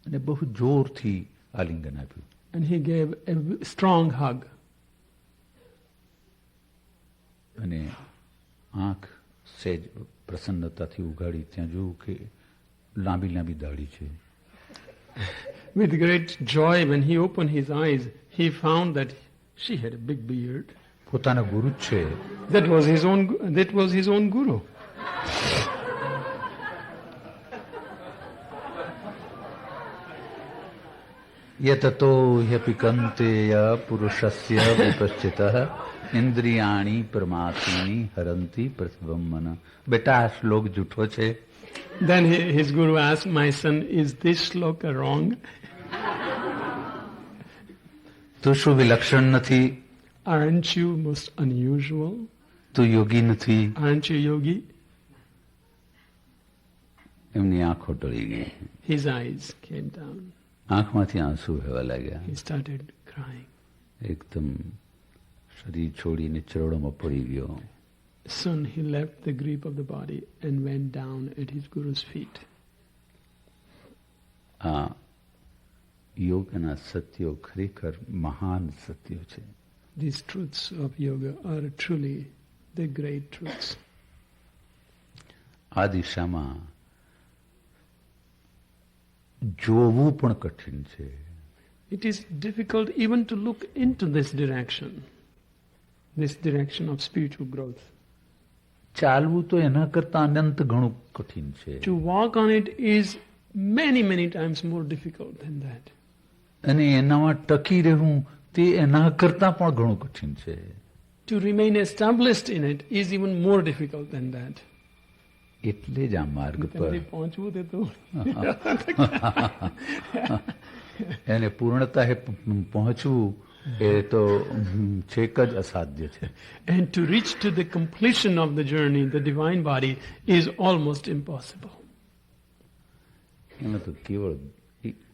અને બહુ જોરથી આલિંગન આપ્યું. And he gave a strong hug. અને આંખ સહેજ પ્રસન્નતાથી ઉઘાડી ત્યાં જોયું કે લાંબી લાંબી દાઢી છે. With great joy, when he opened his eyes, he found that she had a big beard. પોતાના ગુરુ જ છે. That was his own guru. यततो ह्यपिकन्तेय पुरुषस्य विपश्चितः इंद्रियाणि प्रमातीनि हरन्ति प्रतिभं मन. बेटा આ શ્લોક જૂઠો છે. Then his guru asked, "My son, is this shloka wrong?" તું શું વિલક્ષણ નથી? Aren't you most unusual? તું યોગી નથી? Aren't you yogi? એમની આંખો ટળી ગઈ. His eyes came down. આંખમાંથી આંસુ વહેવા લાગ્યા. He started crying. એકદમ શરીર છોડીને ચરણોમાં પડી ગયો. Soon he left the grip of the body and went down at his guru's feet. આ યોગના સત્યો ખરેખર મહાન સત્યો છે. These truths of yoga are truly the great truths. આ દિશામાં જોવું પણ કઠિન છે. It is difficult even to look into this direction of spiritual growth. ચાલવું તો એના કરતા અનંત ઘણું કઠિન છે. To walk on it is many, many times more difficult than that. અને એનામાં ટકી રહેવું તે એના કરતા પણ ઘણું કઠિન છે. To remain established in it is even more difficult than that. એટલે જ આ માર્ગ પર એને પૂર્ણતાએ પહોંચવું એ તો છેક જ અસાધ્ય છે. And to reach to the completion of the journey, the divine body, is almost impossible. એમાં તો કેવળ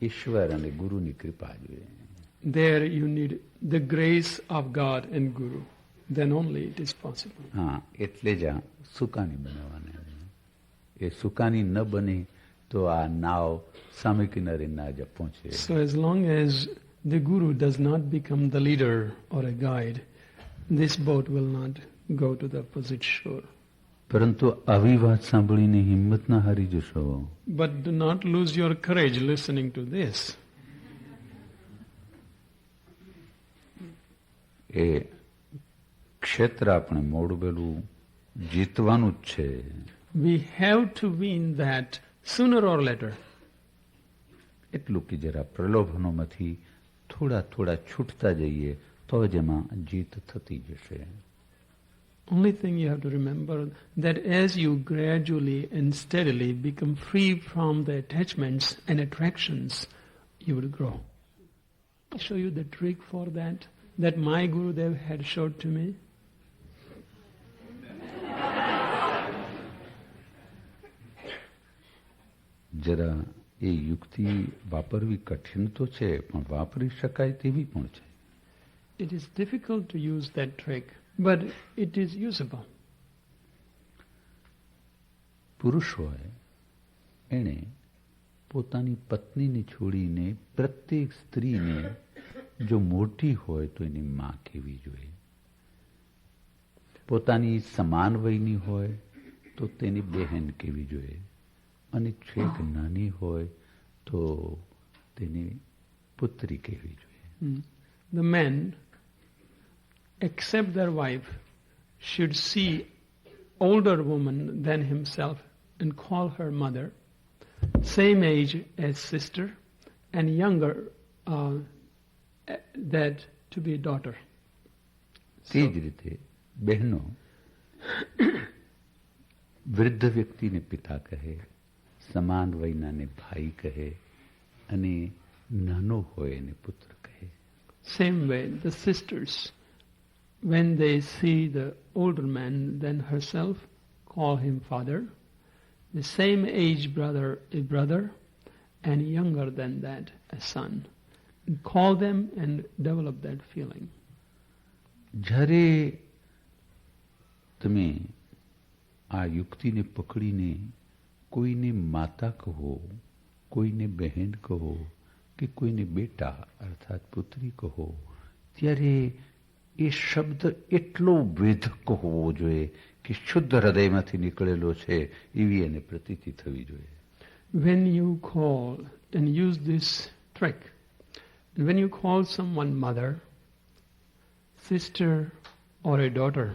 ઈશ્વર અને ગુરુની કૃપા જોઈએ. There you need the grace of God and Guru. Then only it is possible. હા, એટલે જ આ સુકાની બનાવવાને. એ સુકાની ન બને તો આ નાવ સામે કિનારે ના જ પહોંચે. So as long as the Guru does not become the leader or a guide, this boat will not go to the opposite shore. પરંતુ આવી વાત સાંભળીને હિંમત ના હારી જશો. But do not lose your courage listening to this. એ ક્ષેત્ર આપણે મોડું વહેલું જીતવાનું જ છે. We have to win that sooner or later. એટલું કે જરા પ્રલોભનોમાંથી થોડા થોડા છૂટતા જઈએ તો જ એમાં જીત થતી જશે. Only thing you have to remember that as you gradually and steadily become free from the attachments and attractions, you will grow. I'll show you the trick for that my Gurudev had showed to me. જરા એ યુક્તિ વાપરવી કઠિન તો છે પણ વાપરી શકાય તેવી પણ છે. It is difficult to use that trick, but it is usable. પુરુષ હોય એણે પોતાની પત્નીને છોડીને પ્રત્યેક સ્ત્રીને જો મોટી હોય તો એની માં કહેવી જોઈએ. પોતાની સમાન વયની હોય તો તેની બહેન કહેવી જોઈએ અને છેક નાની હોય તો તેની પુત્રી કહેવી જોઈએ. The men, except their wife, should see older woman than himself and call her mother, same age as sister, and younger that to be daughter. તે જ રીતે બહેનો વૃદ્ધ વ્યક્તિને પિતા કહે, સમાન વયનાને ભાઈ કહે અને નાનો હોય એને પુત્ર કહે. Same way, the sisters, when they see the older man than herself, call him father. The same age brother a brother, and younger than that a son. Call them and develop that feeling. જ્યારે તમે આ યુક્તિને પકડીને કોઈને માતા કહો, કોઈને બહેન કહો કે કોઈને બેટા અર્થાત પુત્રી કહો, ત્યારે એ શબ્દ એટલો વેધક હોવો જોઈએ કે શુદ્ધ હૃદયમાંથી નીકળેલો છે એવી એને પ્રતીતિ થવી જોઈએ. When you call and use this trick, and when you call someone mother, sister or a daughter,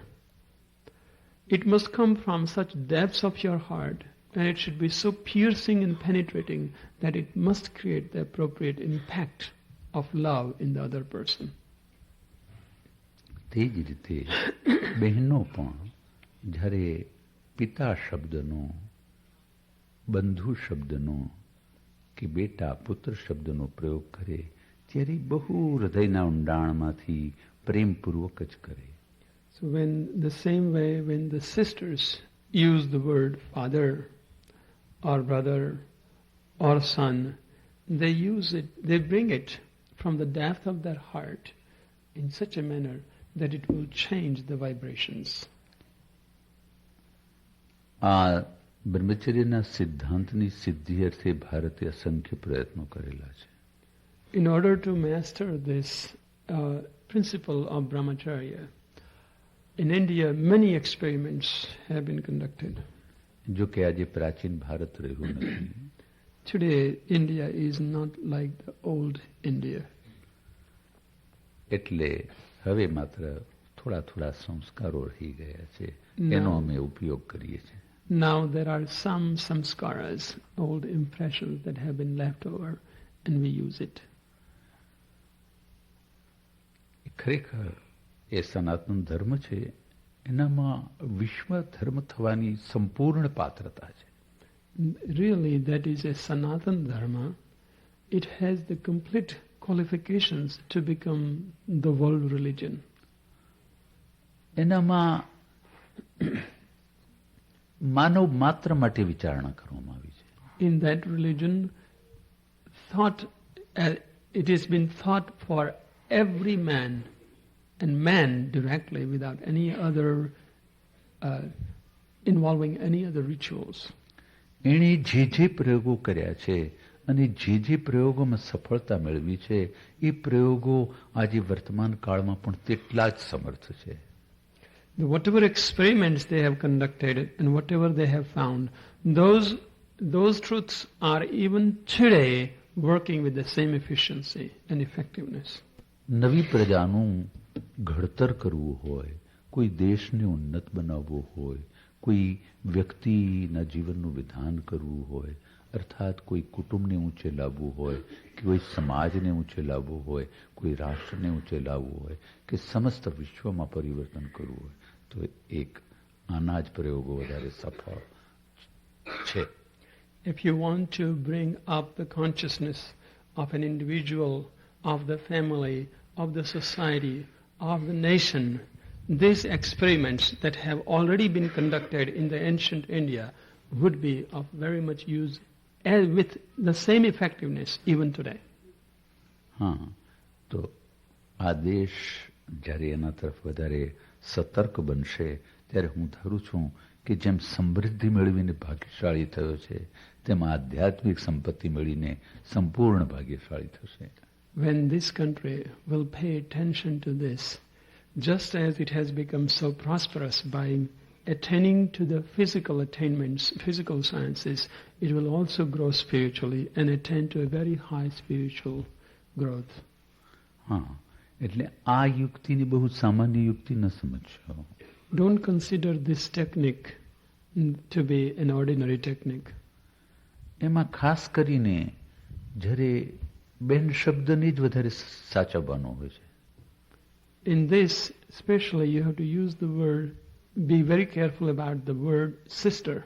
it must come from such depths of your heart, and it should be so piercing and penetrating that it must create the appropriate impact of love in the other person. તે જ રીતે બહેનો પણ જ્યારે પિતા શબ્દનો, બંધુ શબ્દનો કે બેટા પુત્ર શબ્દનો પ્રયોગ કરે ત્યારે બહુ હૃદયના ઊંડાણમાંથી પ્રેમપૂર્વક જ કરે. So when the same way when the sisters use the word father or brother or son, they use it, they bring it from the depth of their heart in such a manner that it will change the vibrations. આ બ્રહ્મચર્યના સિદ્ધાંતની સિદ્ધિ અર્થે ભારતે અસંખ્ય પ્રયત્નો કરેલા છે. In order to master this principle of brahmacharya, in India many experiments have been conducted. જો કે આજે પ્રાચીન ભારત રહ્યું નથી. Today India is not like the old India. એટલે હવે માત્ર થોડા થોડા સંસ્કારો રહી ગયા છે, એનો અમે ઉપયોગ કરીએ છીએ. Now there are some samskaras, old impressions that have been left over, and we use it. ખરેખર એ સનાતન ધર્મ છે, એનામાં વિશ્વ ધર્મ થવાની સંપૂર્ણ પાત્રતા છે. Really, that is a Sanatan Dharma. It has the complete qualifications to become the world religion. એનામાં માનવ માત્ર માટે વિચારણા કરવામાં આવી છે. In that religion, thought, it has been thought for every man, and man directly, without any other involving any other rituals. એણે જે પ્રયોગો કર્યા છે અને જે પ્રયોગોમાં સફળતા મેળવી છે એ પ્રયોગો આજે વર્તમાન કાળમાં પણ તેટલા જ સમર્થ છે. Whatever experiments they have conducted and whatever they have found, those truths are even today working with the same efficiency and effectiveness. નવી પ્રજાનું ઘડતર કરવું હોય, કોઈ દેશને ઉન્નત બનાવવો હોય, કોઈ વ્યક્તિના જીવનનું વિધાન કરવું હોય, અર્થાત કોઈ કુટુંબને ઊંચે લાવવું હોય કે કોઈ સમાજને ઊંચે લાવવું હોય, કોઈ રાષ્ટ્રને ઊંચે લાવવું હોય કે સમસ્ત વિશ્વમાં પરિવર્તન કરવું હોય તો એક આના જ પ્રયોગો વધારે સફળ છે. If you want to bring up the consciousness of an individual, of the family, of the society, of the nation, these experiments that have already been conducted in the ancient India would be of very much use with the same effectiveness even today. હા, તો આ દેશ જ્યારે એના તરફ વધારે સતર્ક બનશે ત્યારે હું ધારું છું કે જેમ સમૃદ્ધિ મેળવીને ભાગ્યશાળી થયો છે તેમ આધ્યાત્મિક સંપત્તિ મેળવીને સંપૂર્ણ ભાગ્યશાળી થશે. When this country will pay attention to this, just as it has become so prosperous by attaining to the physical attainments, physical sciences, it will also grow spiritually and attain to a very high spiritual growth. હા, એટલે આ યુક્તિની બહુ સામાન્ય યુક્તિ ન સમજશો. Don't consider this technique to be an ordinary technique. એમાં ખાસ કરીને જ્યારે બેન શબ્દને જ વધારે સાચવવાનો હોય છે. In this, especially, you have to use the word, be very careful about the word sister.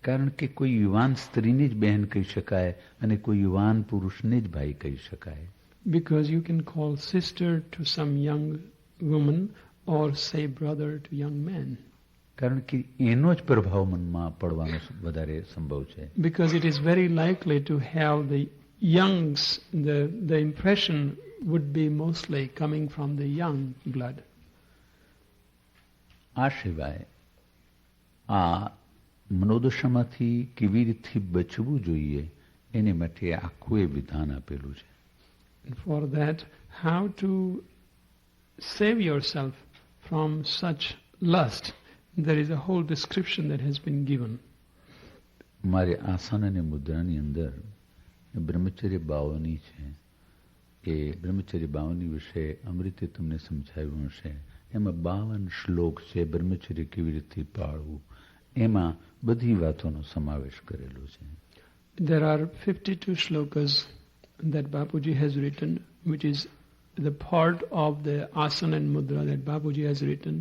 કારણ કે કોઈ યુવાન સ્ત્રીને જ બહેન કહી શકાય અને કોઈ યુવાન પુરુષને જ ભાઈ કહી શકાય. Because you can call sister to some young woman or say brother to young men. કારણ કે એનો જ પ્રભાવ મનમાં પડવાનો વધારે સંભવ છે. Because it is very likely to have the youngs, the impression would be mostly coming from the young blood. આ સિવાય આ મનોદશામાંથી કેવી રીતથી બચવું જોઈએ એને માટે આખું એ વિધાન આપેલું છે. And for that, how to save yourself from such lust, there is a whole description that has been given. મારે આસન અને મુદ્રાની અંદર બ્રહ્મચર્ય બાવની છે. એ બ્રહ્મચર્ય બાવની વિશે અમૃતે તમને સમજાવ્યું હશે. એમાં 52 શ્લોક છે. બ્રહ્મચર્ય કેવી રીતે પાળવું એમાં બધી વાતોનો સમાવેશ કરેલો છે. There are 52 shlokas that Bapuji has written, which is the part of the asana and mudra that Bapuji has written.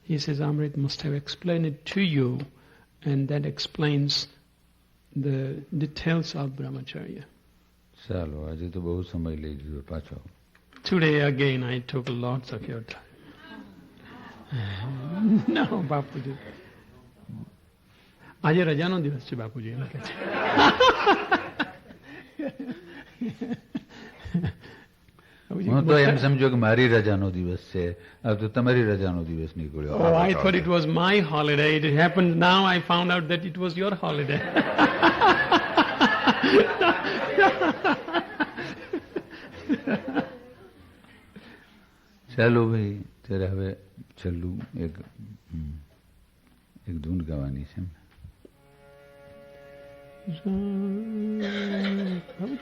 He says Amrit must have explained it to you, and that explains the details of brahmacharya. ચાલો, આજે તો બહુ સમય લઈ લીધો પાછો. Today again I took lots of your time. No, Bapuji. આજે રજાનો દિવસ છે બાપુજી એમ કહે છે. હું તો એમ સમજો કે મારી રજાનો દિવસ છે. આ તો તમારી રજાનો દિવસ નીકળ્યો. Oh, I thought it was my holiday. It happened now I found out that it was your holiday. ચાલો ભાઈ, ત્યારે હવે છેલ્લું એક ધૂન ગાવાની છે.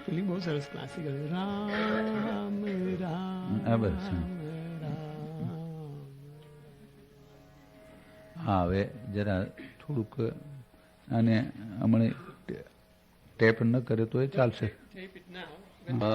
પેલી બહુ સરસ ક્લાસિકલ રામ રામ. હા, હવે જરા થોડુંક આને હમણે ટેપ ન કરે તો એ ચાલશે. Ah.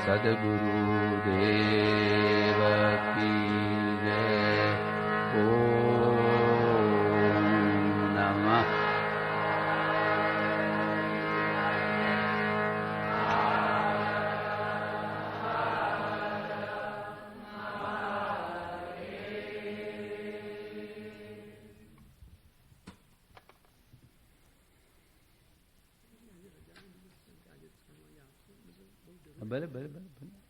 सद्गुरुदेव की जय। ओम नमः। भले भले भले भले।